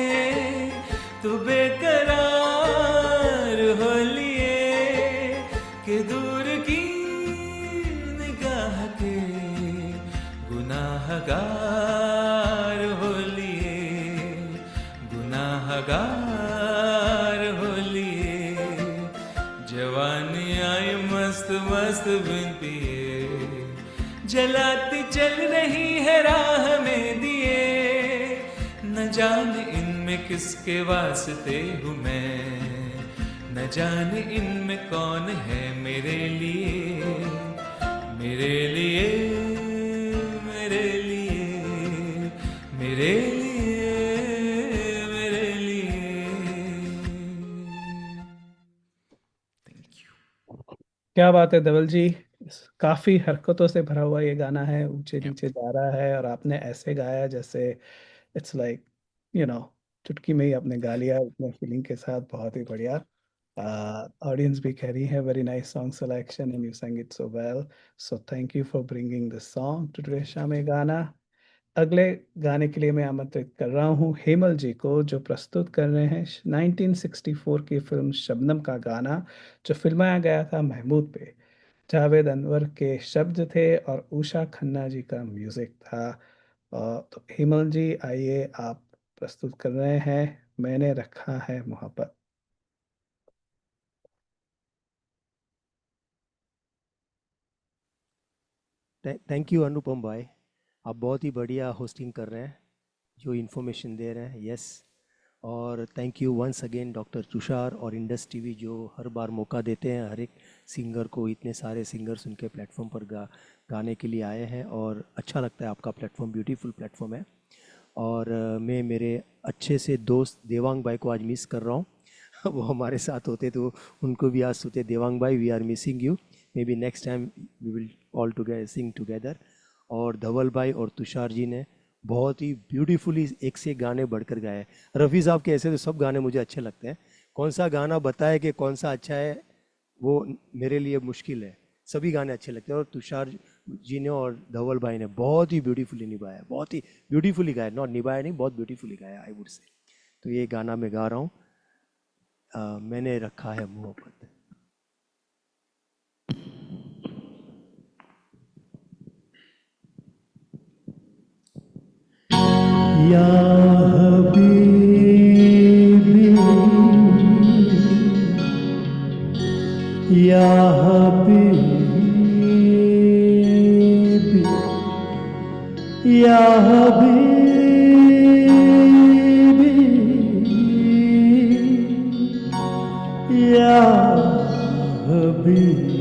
तो बेकरार हो लिए, कि दूर की निगाह के गुनाहगार हो लिए, गुनाहगार हो लिए। जवानी आई मस्त मस्त बिन पिए, जलाती चल रही है राह में दिए, न जाने इनमें किसके वास्ते हूँ मैं, न जाने इनमें कौन है मेरे लिए, मेरे लिए, मेरे लिए, मेरे लिए, मेरे लिए। Thank you. क्या बात है धवल जी, काफी हरकतों से भरा हुआ ये गाना है, ऊंचे Yep. नीचे जा रहा है, और आपने ऐसे गाया जैसे इट्स लाइक चुटकी में ही आपने गा लिया अपने फीलिंग के साथ। बहुत ही बढ़िया। ऑडियंस भी कह रही है very nice song selection and you sang it so well, so thank you for bringing this song to today's शामे गाना। अगले गाने के लिए मैं आमंत्रित कर रहा हूँ हेमल जी को, जो प्रस्तुत कर रहे हैं 1964 की फिल्म शबनम का गाना, जो फिल्माया गया था महमूद पे। जावेद अनवर के शब्द थे और उषा खन्ना जी का म्यूजिक था। तो हेमल जी आइए, आप प्रस्तुत कर रहे हैं मैंने रखा है मोहब्बत। थैंक यू अनुपम भाई, आप बहुत ही बढ़िया होस्टिंग कर रहे हैं, जो इन्फॉर्मेशन दे रहे हैं। यस, और thank you once again doctor Tushar और इंडस टीवी, जो हर बार मौका देते हैं हर एक सिंगर को। इतने सारे सिंगर्स उनके प्लेटफॉर्म पर गाने के लिए आए हैं, और अच्छा लगता है आपका प्लेटफॉर्म, ब्यूटीफुल प्लेटफॉर्म है। और मैं मेरे अच्छे से दोस्त देवांग भाई को आज मिस कर रहा हूँ। वो हमारे साथ होते तो उनको भी आज सुनते। Devang bhai, we are missing you, maybe next time we will all together sing together. और धवल भाई और तुषार जी ने बहुत ही ब्यूटीफुली एक से एक गाने बढ़कर गाए। रफ़ी साहब के ऐसे तो सब गाने मुझे अच्छे लगते हैं, कौन सा गाना बताए कि कौन सा अच्छा है वो मेरे लिए मुश्किल है, सभी गाने अच्छे लगते हैं। और तुषार जी ने और धवल भाई ने बहुत ही ब्यूटीफुली निभाया, बहुत ही ब्यूटीफुली गाया, नॉट निभाया नहीं, बहुत ब्यूटीफुली गाया आई वुड से। तो ये गाना मैं गा रहा हूँ, मैंने रखा है मोहब्बत। या हबीबी, या हबीबी, या हबीबी, या हबीबी।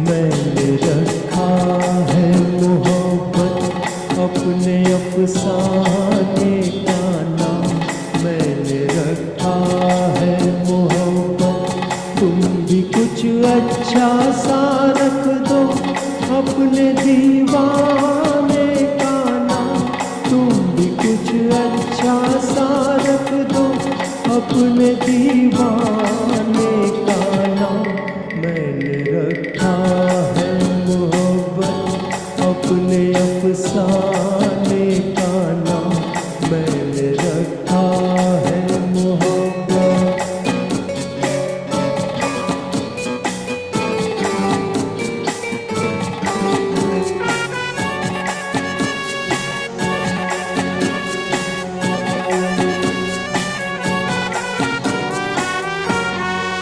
मैंने रखा है मोहब्बत अपने अफसाने का नाम, मैंने रखा है मोहब्बत, तुम भी कुछ अच्छा सा रख दो अपने दीवाने का नाम, तुम भी कुछ अच्छा सा रख दो अपने दीवाने का नाम। मैंने रखा है मोहब्बत अपने अफसाने का नाम, मैंने रखा है मोहब्बत।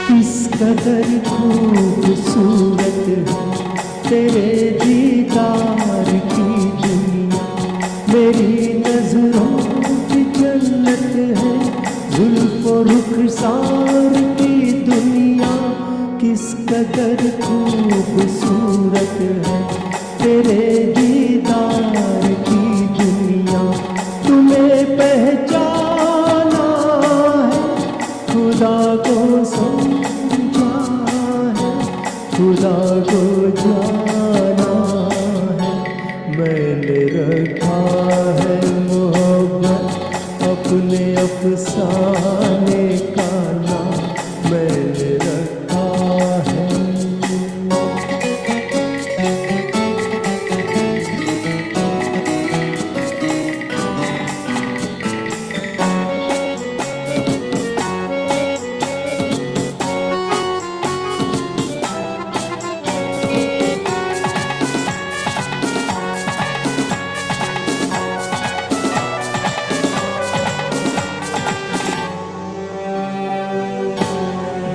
किस कदर खूबसूरत है तेरे दीदार की दुनिया, मेरी नजरों की जन्नत है जुल्फों रुखसार की दुनिया। किस कदर खूबसूरत है को समझा है, खुदा को जाना है, मैंने रखा है मोहब्बत अपने अफसाने का नाम, मैंने रखा है।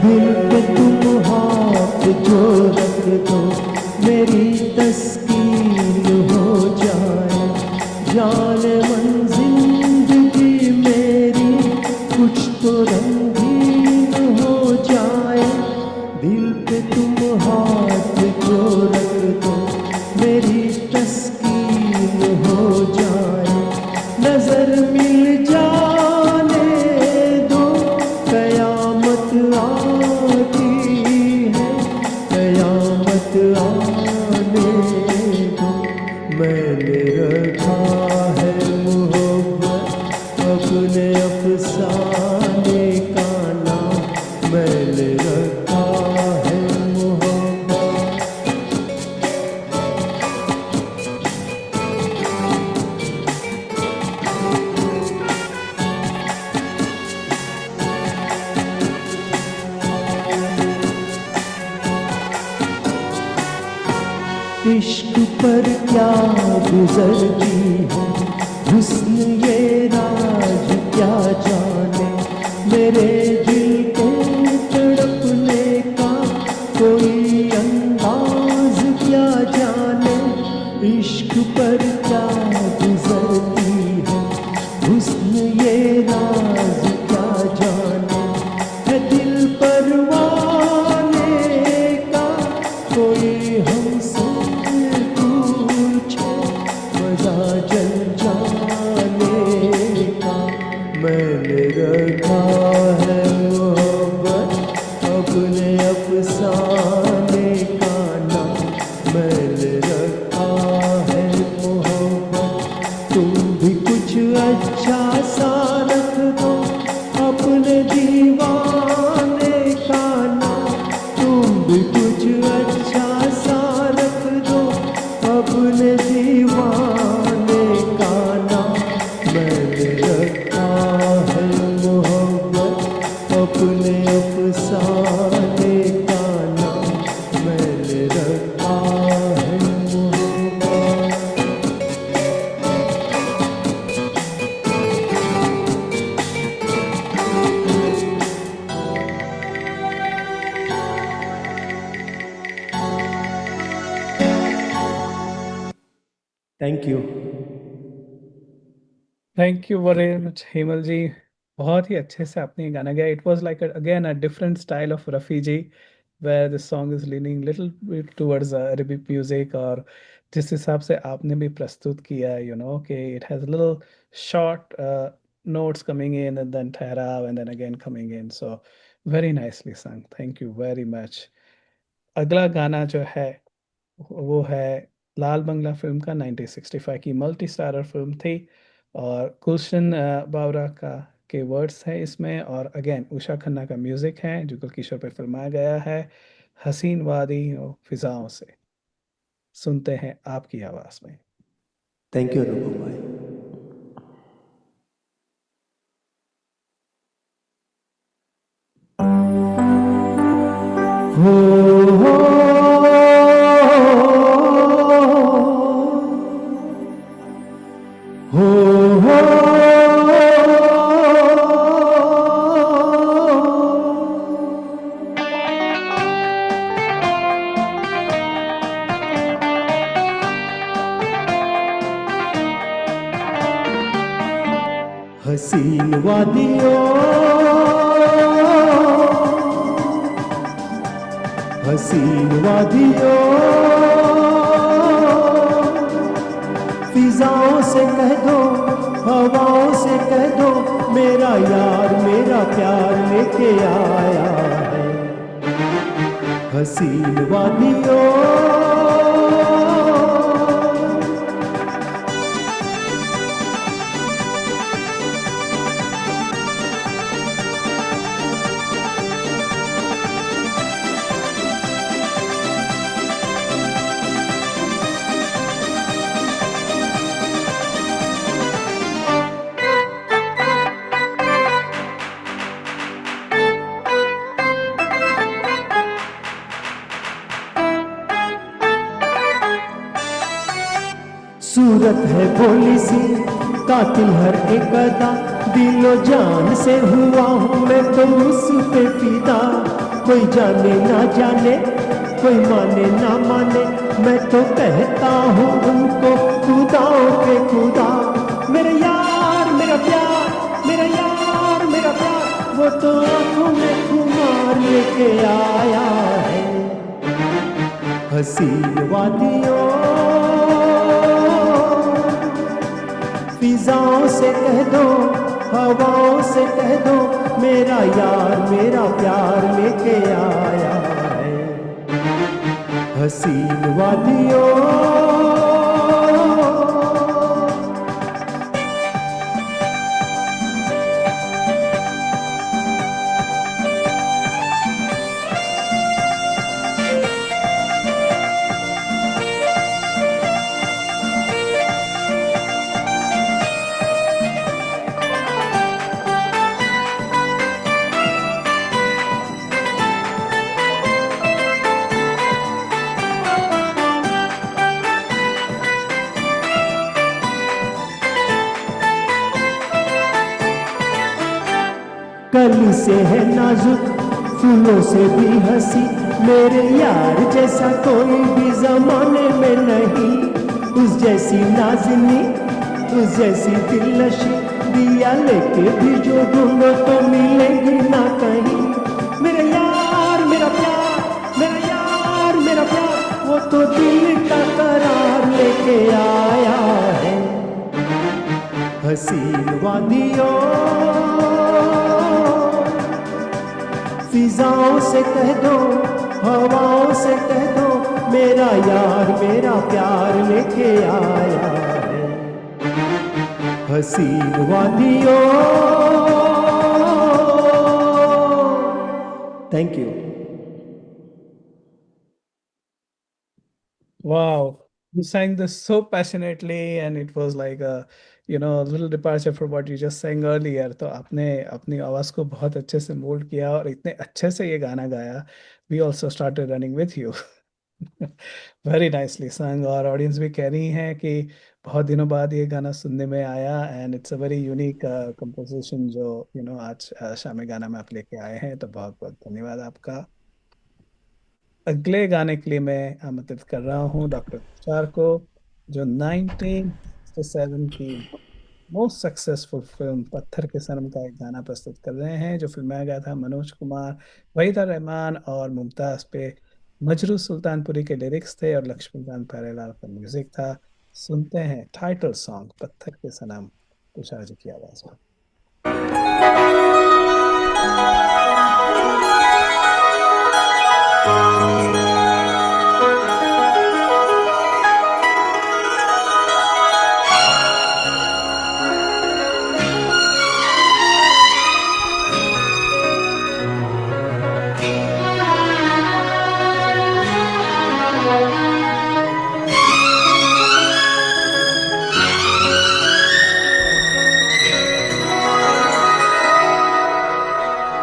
दिल पे तुम हाथ जो रख दो, मेरी तस्कीन हो जाए, जाने मन जिंदगी मेरी कुछ तो रंगीन हो जाए। दिल पे तुम हाथ जो रख दो, मेरी तस्कीन हो जाए, नजर मिल जाने दो, कयामत आती है, कयामत आने दो, मैंने रखा है मोहब्बत अपने अफसाने का नाम, मैंने रखा है मोहब्बत। इश्क पर क्या गुजरती है, हुस्न ये राज क्या जाने, मेरे दिल के तड़पने का कोई अंदाज क्या जाने। इश्क पर क्या गुजरती है, हुस्न ये राज क्या जाने, है दिल परवाने का कोई हमसे पूछे, मजा चल जाने का, मैंने रखा है मोहब्बत अपने अफसाने का नाम, मैंने रखा है मोहब्बत। तुम भी कुछ अच्छा सा रख दो अपने दीवाने का नाम, तुम भी कुछ अच्छा सा रख दो अपने दीवाने का नाम, मैंने रखा है मोहब्बत अपने अफसाने का नाम, मैंने रखा है मोहब्बत। Thank you. Thank you very much Hemal ji, बहुत ही अच्छे से आपने ये गाना गाया। It was like again a different style of Rafi ji, where the song is leaning little bit towards Arabic music, और जिस हिसाब से आपने भी प्रस्तुत किया, यू नो कि it has little short notes coming in and then ठहराव and then again coming in, so very nicely sung, thank you very much। अगला गाना जो है वो है लाल बंगला फिल्म का, 1965 की मल्टी स्टारर फिल्म थी, और गुलशन बावरा का के वर्ड्स हैं इसमें, और अगेन उषा खन्ना का म्यूजिक है, जुगल किशोर पे फिल्माया गया है। हसीन वादी और फिजाओं से सुनते हैं आपकी आवाज़ में। थैंक यू अनुपम भाई। हो हो हो हो हसीन वादियों, हसीन वादियों, फिजाओं से कह दो, हवाओं से कह दो, मेरा यार मेरा प्यार लेके आया हसीन वादियों। सूरत है भोली सी कातिल हर एक अदा, दिलो जान से हुआ हूँ मैं तो उस पे फिदा। कोई जाने ना जाने, कोई माने ना माने, मैं तो कहता हूँ उनको खुदाओं के खुदा। मेरे यार मेरा प्यार, मेरा यार मेरा प्यार, वो तो आंखों में खुमार लेके आया है। हसीन वादियों, फिजाओं से कह दो, हवाओं से कह दो, मेरा यार मेरा प्यार लेके आया है। हसीन वादियों। कली से है नाजुक, फूलों से भी हंसी, मेरे यार जैसा कोई भी जमाने में नहीं। उस जैसी नाज़नी, उस जैसी दिलनशी, दिया लेके भी जो ढूंढो तो मिलेगी ना कहीं। मेरे यार मेरा प्यार, मेरा यार मेरा प्यार, वो तो दिल का करार लेके आया है। हसीन वादियों, फिजाओं से कह दो, हवाओं से कह दो, मेरा यार मेरा प्यार लेके आया है। हसीन वादियों। Thank you. Wow, you sang this so passionately, and it was like a little departure from what you just sang earlier. तो आपने अपनी आवाज़ को बहुत अच्छे से मोल्ड किया और इतने अच्छे से ये गाना गाया. We also started running with you. Very nicely sung. और ऑडियंस भी कह रही हैं कि बहुत दिनों बाद ये गाना सुनने में आया, and it's a very unique composition जो आज शाम गाना में आप लेके आए हैं. तो बहुत बहुत धन्यवाद आपका. अगले गाने के लिए मैं आमंत्रित कर रहा हूँ डॉक्टर तुषार को, जो 1967 की मोस्ट सक्सेसफुल फिल्म पत्थर के सनम का एक गाना प्रस्तुत कर रहे हैं, जो फिल्माया गया था मनोज कुमार, वहीदा रहमान और मुमताज़ पे. मजरू सुल्तानपुरी के लिरिक्स थे और लक्ष्मीकांत प्यारेलाल का म्यूजिक था. सुनते हैं टाइटल सॉन्ग पत्थर के सनम, तुषार जी की आवाज़ में.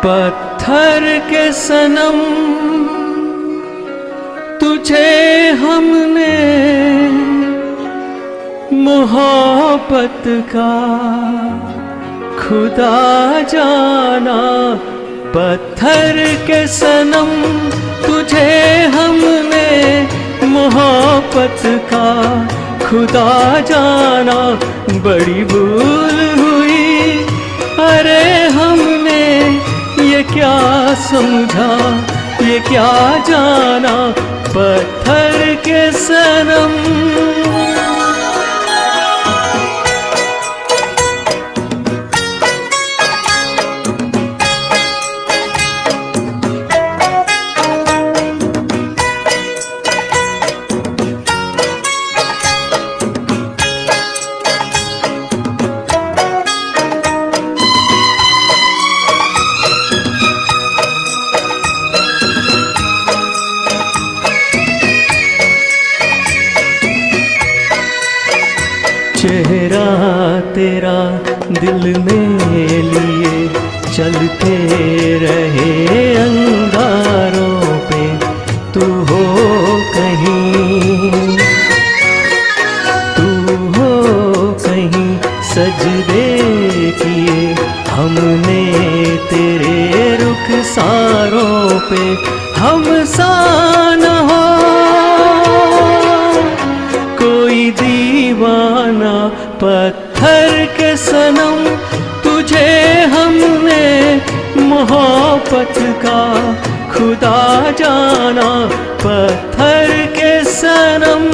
पत्थर के सनम तुझे हमने मोहब्बत का खुदा जाना. पत्थर के सनम तुझे हमने मोहब्बत का खुदा जाना. बड़ी भूल हुई, अरे हमने ये क्या समझा, ये क्या जाना. पत्थर के सनम. तेरा दिल में लिए चलते रहे अंगारों पे, तू हो कहीं, तू हो कहीं, सजदे किए हमने तेरे रुखसारों पे, हम सा न हो कोई दीवाना पत्थर के सनम, तुझे हमने मोहब्बत का खुदा जाना, पत्थर के सनम।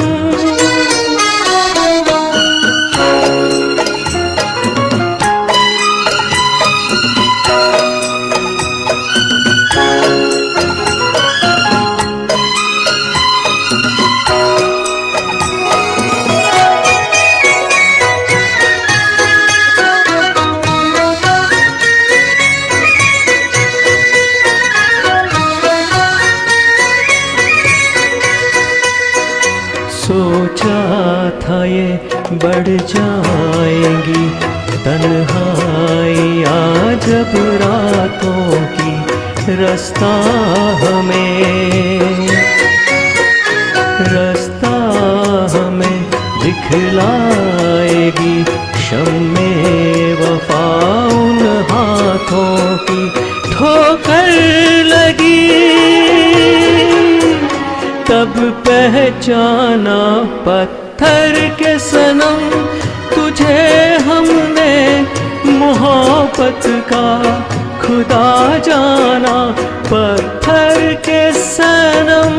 सोचा था ये बढ़ जाएंगी तन्हाइयाँ जब रातों की, रास्ता हमें दिखलाएगी शम्मे वफा उन हाथों की, ठोकर लगी तब पहचाना पत्थर के सनम, तुझे हमने मोहब्बत का खुदा जाना, पत्थर के सनम।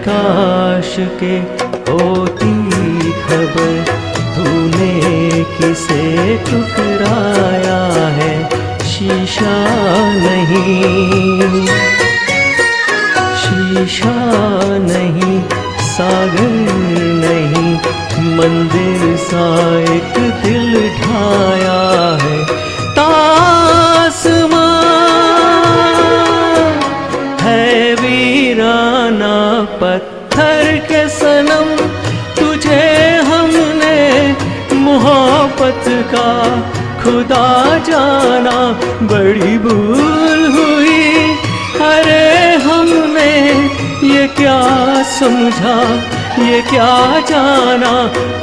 काश के होती खबर तूने किसे ठुकराया है, शीशा नहीं, सागर नहीं, मंदिर सा एक दिल ढाया है, तासमां है वीराना पत्थर के सनम, तुझे हमने मोहब्बत का खुदा जाना, बड़ी भूल हुई अरे हमने ये क्या समझा, ये क्या जाना,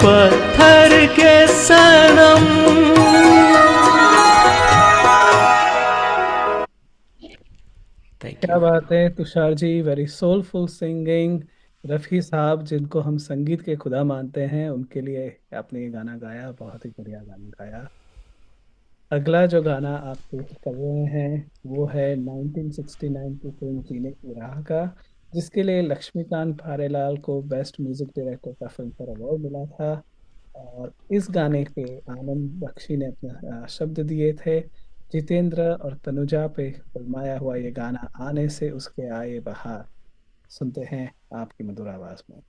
पत्थर के सनम। क्या बात है Tushar ji, very soulful singing. Rafi साहब जिनको हम संगीत के खुदा मानते हैं, उनके लिए आपने ये गाना गाया, बहुत ही बढ़िया गाना गाया। अगला जो गाना आप पेश कर रहे हैं वो है 1969 की फिल्म जीने की राह का, जिसके लिए लक्ष्मीकांत प्यारेलाल को बेस्ट म्यूजिक डायरेक्टर का फिल्म फेयर अवार्ड मिला था। और इस गाने पे आनंद बख्शी ने अपने शब्द दिए थे। जितेंद्र और तनुजा पे फिल्माया हुआ ये गाना आने से उसके आए बहार, सुनते हैं आपकी मधुर आवाज में।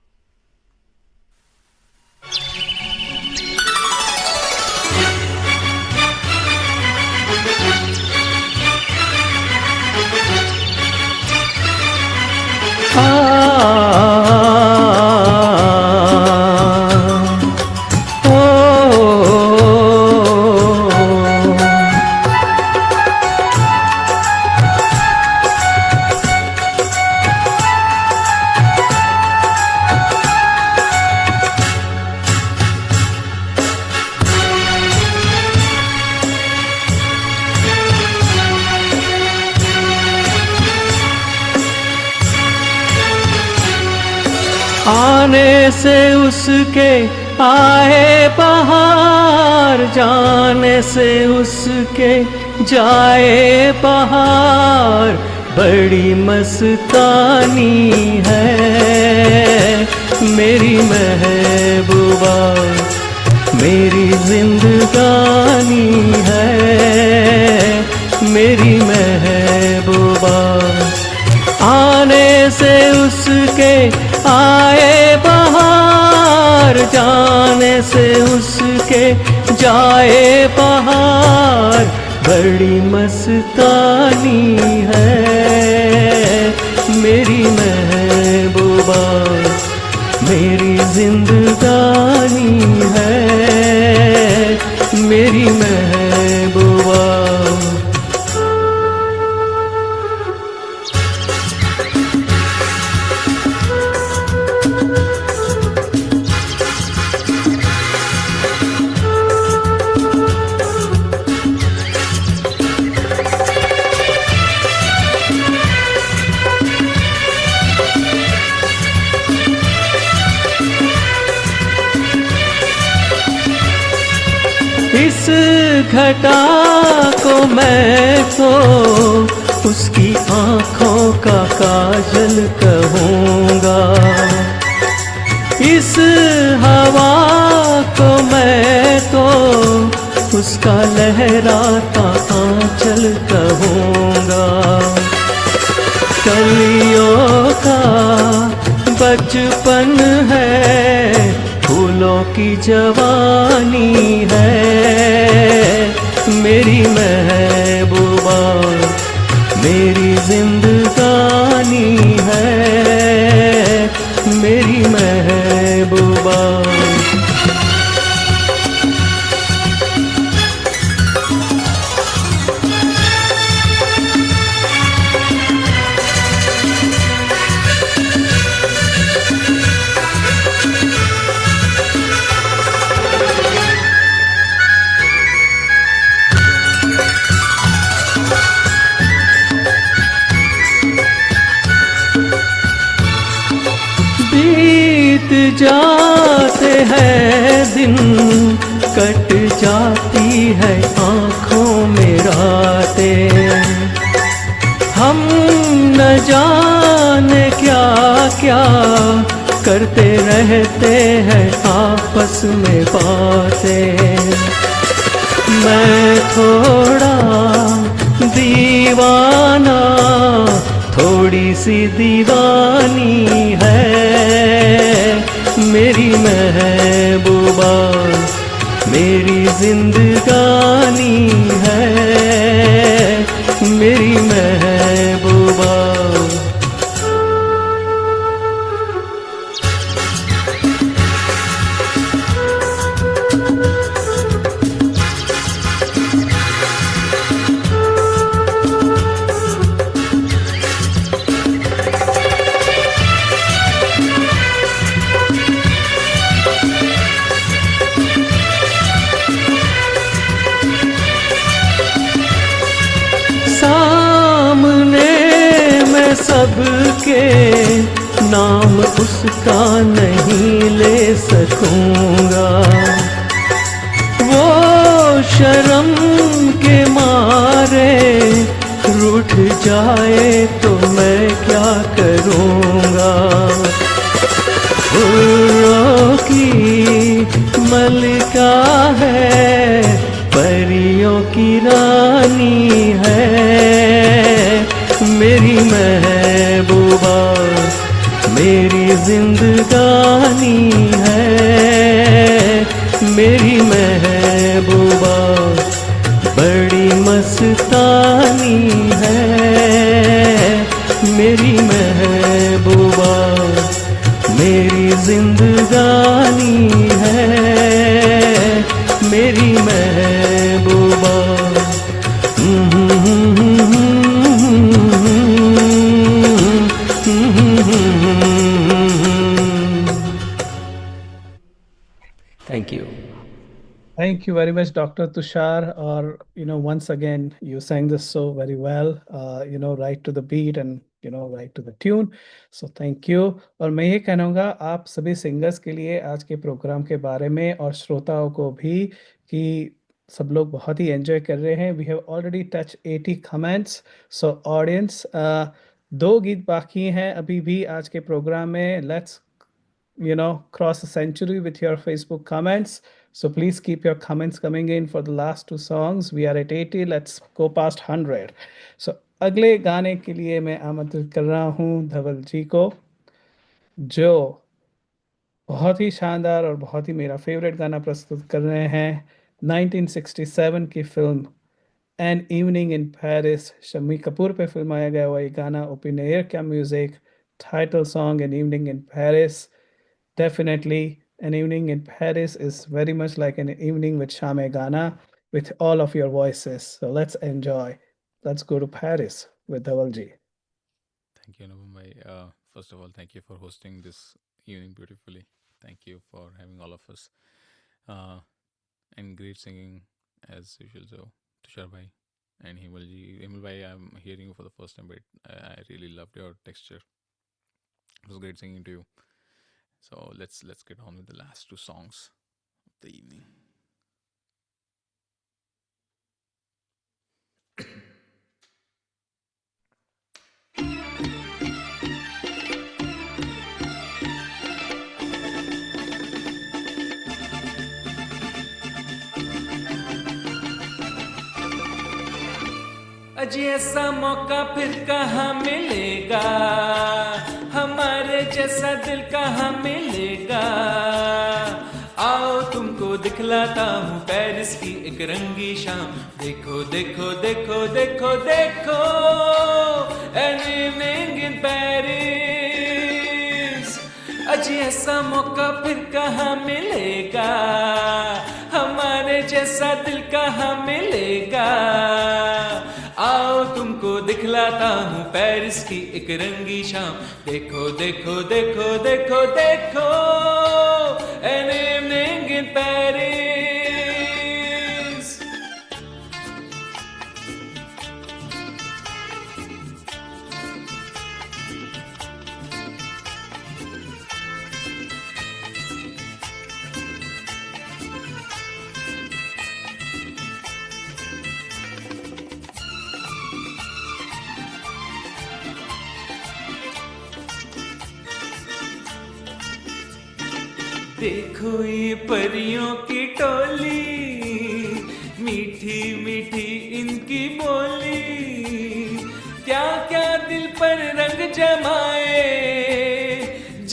आने से उसके आए बहार, जाने से उसके जाए बहार, बड़ी मस्तानी है मेरी महबूबा, मेरी जिंदगानी है मेरी महबूबा। आने से उसके आए बहार, जाने से उसके जाए बहार। बड़ी मस्तानी है मेरी महबूबा, मेरी जिंदगानी है मेरी महबूबा। इस घटा को मैं तो उसकी आँखों का काजल कहूँगा, इस हवा को मैं तो उसका लहराता आंचल कहूँगा। कलियों का बचपन है, फूलों की जवानी है मेरी महबूबा, मेरी जिंदगानी है मेरी महबूबा। बीत जाते हैं दिन, कट जाती है आँखों में रातें, हम न जाने क्या क्या करते रहते हैं आपस में बातें। मैं थोड़ा दीवाना, थोड़ी सी दीवानी है मेरी महबूबा, मेरी जिंदगानी है मेरी महबूबा। सबके नाम उसका नहीं ले सकूंगा, वो शर्म के मारे रूठ जाए तो मैं क्या करूंगा। फूलों की मलिका है, परियों की रानी है मेरी महबूबा, मेरी जिंदगानी है मेरी महबूबा। बड़ी मस्तानी है मेरी महबूबा, मेरी जिंदगानी है मेरी महबूबा। Thank you. Thank you very much, Dr. Tushar. Or, once again, you sang this so very well, right to the beat and, right to the tune. So thank you. और मैं ये कहूँगा आप सभी सिंगर्स के लिए आज के प्रोग्राम के बारे में और श्रोताओं को भी कि सब लोग बहुत ही एंजॉय कर रहे हैं। We have already touch 80 comments. So audience, 2 गीत बाकी हैं अभी भी आज के प्रोग्राम में। Let's cross a century with your Facebook comments. So please keep your comments coming in for the last 2 songs. We are at 80. Let's go past 100. So अगले गाने के लिए मैं आमंत्रित कर रहा हूँ धवल जी को, जो बहुत ही शानदार और बहुत ही मेरा फेवरेट गाना प्रस्तुत कर रहे हैं। 1967 की film an evening in Paris, Shammi Kapoor पे फिल्माया गया हुआ ये गाना, ओपन एयर का music, title song an evening in Paris. Definitely, an evening in Paris is very much like an evening with Shame Gana with all of your voices. So let's enjoy. Let's go to Paris with Dhavalji. Thank you, Anupam bhai. First of all, thank you for hosting this evening beautifully. Thank you for having all of us. And great singing as usual. So, Tushar bhai and Himal ji. Himal bhai, I'm hearing you for the first time, but I really loved your texture. It was great singing to you. So let's get on with the last two songs of the evening. अजी ऐसा मौका फिर कहाँ मिलेगा, हमारे जैसा दिल कहाँ मिलेगा। आओ तुमको दिखलाता हूँ पेरिस की एक रंगी शाम। देखो देखो देखो देखो देखो, एन इवनिंग इन पेरिस। अजी ऐसा मौका फिर कहाँ मिलेगा, हमारे जैसा दिल कहाँ मिलेगा। आओ तुमको दिखलाता हूँ पेरिस की एक रंगी शाम। देखो देखो देखो देखो देखो, एन इवनिंग इन पेरिस। देखो ये परियों की टोली, मीठी मीठी इनकी बोली। क्या क्या दिल पर रंग जमाए,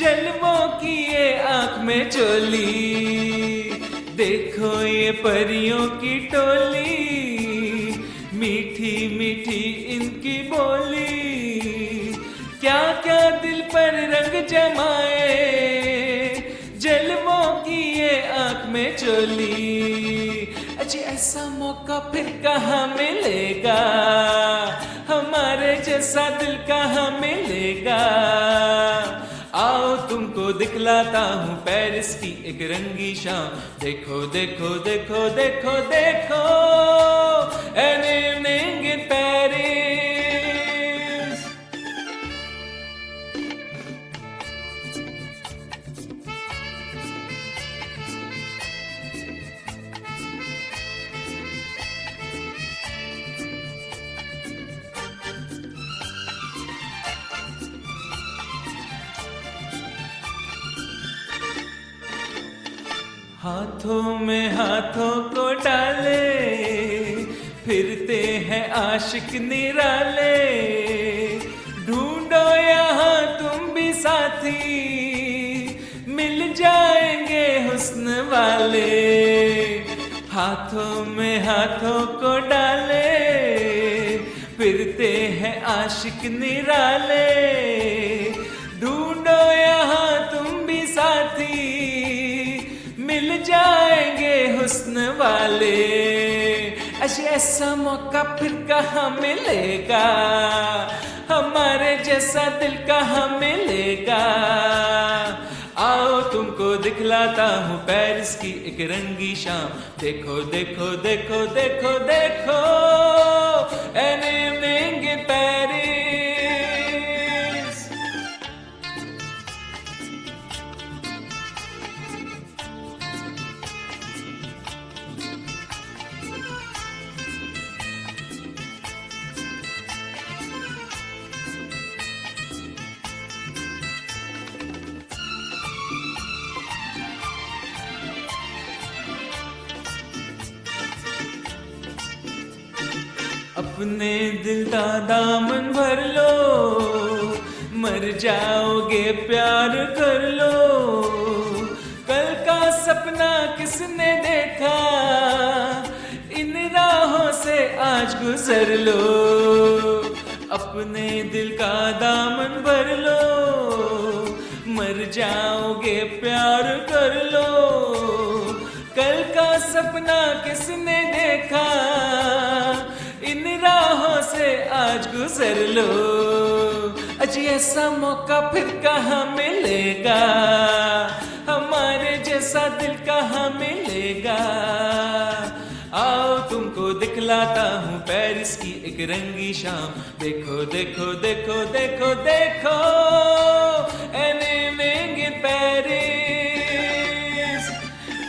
जलवों की ये आँख में चोली। देखो ये परियों की टोली, मीठी मीठी इनकी बोली। क्या क्या दिल पर रंग जमाए, जलवों की ये आँख में चोली। अच्छा ऐसा मौका फिर कहाँ मिलेगा, हमारे जैसा दिल कहाँ मिलेगा। आओ तुमको दिखलाता हूँ पेरिस की एक रंगी शाम। देखो देखो देखो देखो देखो, एन इवनिंग इन पेरिस। हाथों में हाथों को डाले, फिरते हैं आशिक निराले। ढूंढो यहाँ तुम भी साथी, मिल जाएंगे हुस्न वाले। हाथों में हाथों को डाले, फिरते हैं आशिक निराले। ढूंढो यहाँ तुम भी साथी, मिल जाएंगे हुस्न वाले। ऐसा मौका फिर कहाँ मिलेगा, हमारे जैसा दिल कहाँ मिलेगा। आओ तुमको दिखलाता हूँ पेरिस की एक रंगी शाम। देखो देखो देखो देखो देखो, एन इवनिंग इन पेरिस। अपने दिल का दामन भर लो, मर जाओगे प्यार कर लो। कल का सपना किसने देखा, इन राहों से आज गुजर लो। अपने दिल का दामन भर लो, मर जाओगे प्यार कर लो। कल का सपना किसने देखा, इन राहों से आज गुजर लो। अजी ऐसा मौका फिर कहाँ मिलेगा, हमारे जैसा दिल कहाँ मिलेगा। आओ तुमको दिखलाता हूँ पेरिस की एक रंगी शाम। देखो देखो देखो देखो देखो, एन इवनिंग इन पेरिस।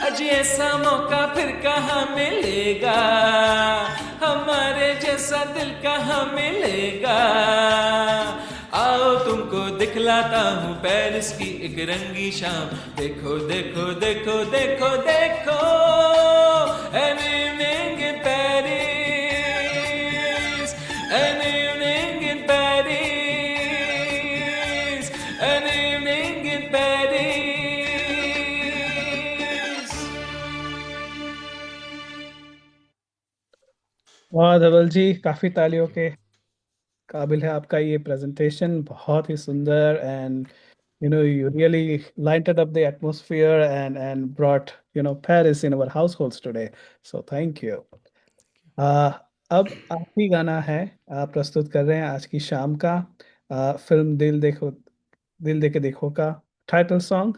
अजी ऐसा मौका फिर कहाँ मिलेगा, हमारे जैसा दिल कहाँ मिलेगा। आओ तुमको दिखलाता हूँ पेरिस की एक रंगी शाम। देखो देखो देखो देखो देखो, an evening in Paris, an evening in Paris, an evening in Paris. वाह धवल जी, काफ़ी तालियों के काबिल है आपका ये प्रेजेंटेशन। बहुत ही सुंदर, and you really lighted up the atmosphere and brought Paris in our households today, so thank you. अब आखिरी गाना है आप प्रस्तुत कर रहे हैं आज की शाम का, फिल्म दिल दे के देखो का टाइटल सॉन्ग।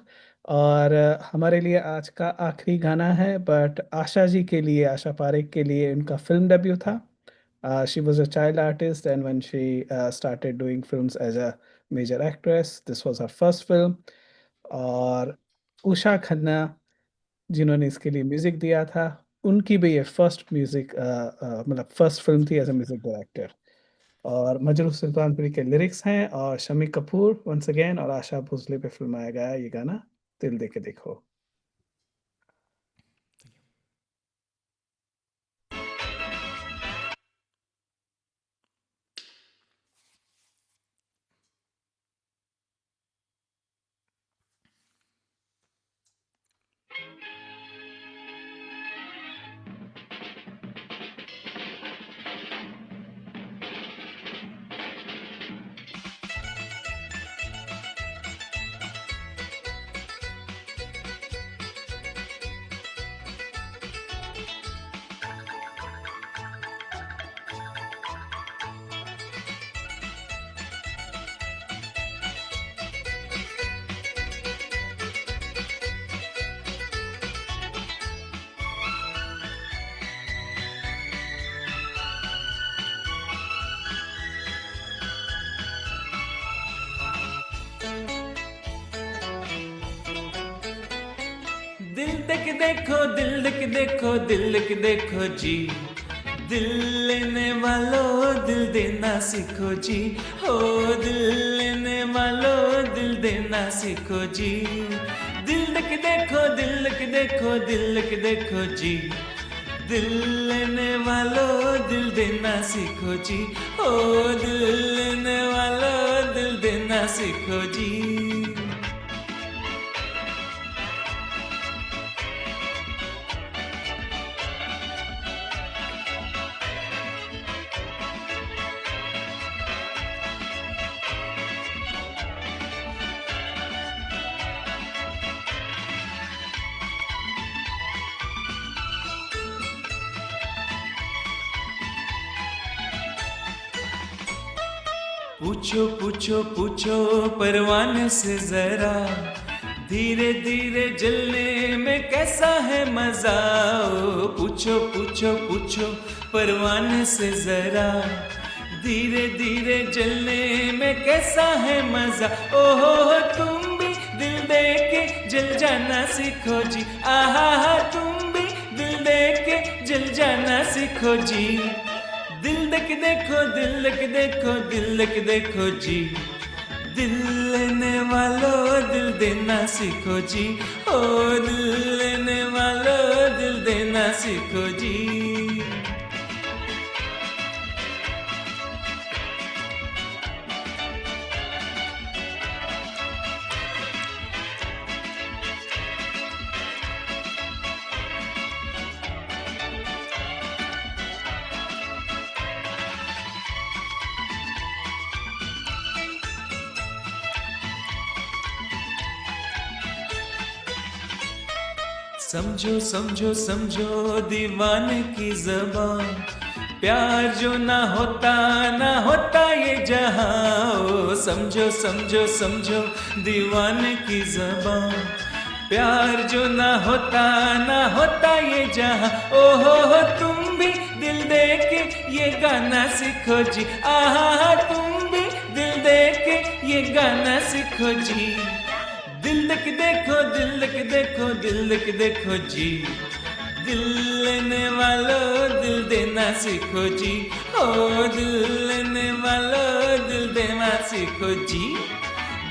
और हमारे लिए आज का आखिरी गाना है, बट आशा जी के लिए, आशा पारेख के लिए उनका फिल्म डेब्यू था। She was a child artist, and when she started doing films as a major actress, this was her first film. और उषा खन्ना जिन्होंने इसके लिए म्यूजिक दिया था, उनकी भी ये फर्स्ट म्यूजिक मतलब फर्स्ट फिल्म थी एज अ म्यूजिक डायरेक्टर। और मजरू सुल्तानपुरी के लिरिक्स हैं, और शमी कपूर वंस अगेन और आशा भोसले पे फिल्माया गया है ये गाना, दिल दे के देखो। दिल देख देखो, दिल देख देखो, दिल देख देखो जी। दिल लेने वालों दिल देना सीखो जी। हो दिल लेने वालों दिल देना सीखो जी। दिल देख देखो, दिल देख देखो, दिल देख देखो जी। दिल लेने वालों दिल देना सीखो जी। हो दिल लेने वालों दिल देना सीखो जी। पूछो पूछो पूछो परवाने से जरा, धीरे धीरे जलने में कैसा है मजा। ओ पूछो पूछो पूछो परवाने से जरा, धीरे धीरे जलने में कैसा है मजा। ओहो तुम भी दिल दे के जल जाना सीखो जी। आहा तुम भी दिल दे के जल जाना सीखो जी। दिल देख देखो, दिल देख देखो, दिल देख देखो जी। दिल लेने वालों दिल देना सीखो जी। ओ दिल लेने वालों दिल देना सीखो जी। समझो समझो समझो दीवाने की ज़बान, प्यार जो ना होता ये जहां। ओ समझो समझो समझो दीवाने की ज़बान, प्यार जो ना होता ये जहां। ओ हो तुम भी दिल दे के ये गाना सीखो जी, आहा तुम भी दिल दे के ये गाना सीखो जी। दिल दे के देखो, दिल दे के देखो, दिल दे के देखो जी। दिल लेने वालों दिल देना सीखो जी, ओ दिल लेने वालों दिल देना सीखो जी।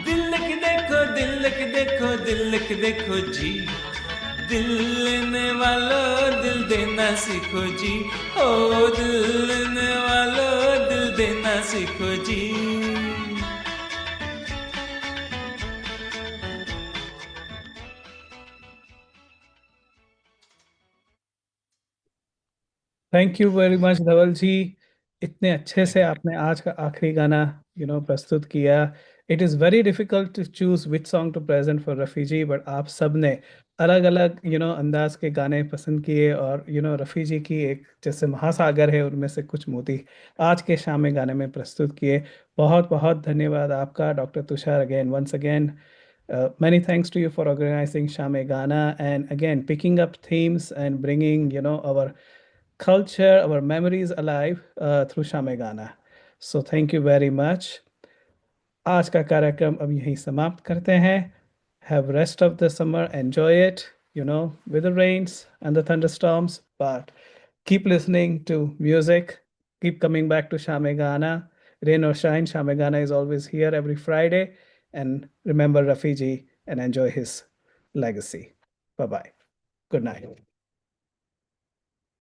दिल के देखो, दिल के देखो, दिल के देखो जी। दिल लेने वालों दिल देना सीखो जी, ओ दिल लेने वालों दिल देना सीखो जी। थैंक यू वेरी मच धवल जी, इतने अच्छे से आपने आज का आखिरी गाना प्रस्तुत किया। It is very difficult to choose which song to present for Rafi ji, but आप सब ने अलग अलग अंदाज के गाने पसंद किए, और रफ़ी जी की एक जैसे महासागर है, उनमें से कुछ मोती आज के शाम में गाने में प्रस्तुत किए। बहुत बहुत धन्यवाद आपका doctor Tushar, again once again many thanks to you for organizing Shame Gana, and again picking up themes and bringing our culture, our memories alive through Shame Gana. So thank you very much. आज का कार्यक्रम अब यहीं समाप्त करते हैं। Have rest of the summer, enjoy it, with the rains and the thunderstorms, but keep listening to music, keep coming back to Shame Gana. Rain or shine, Shame Gana is always here every Friday. And remember Rafi ji and enjoy his legacy. Bye-bye. Good night.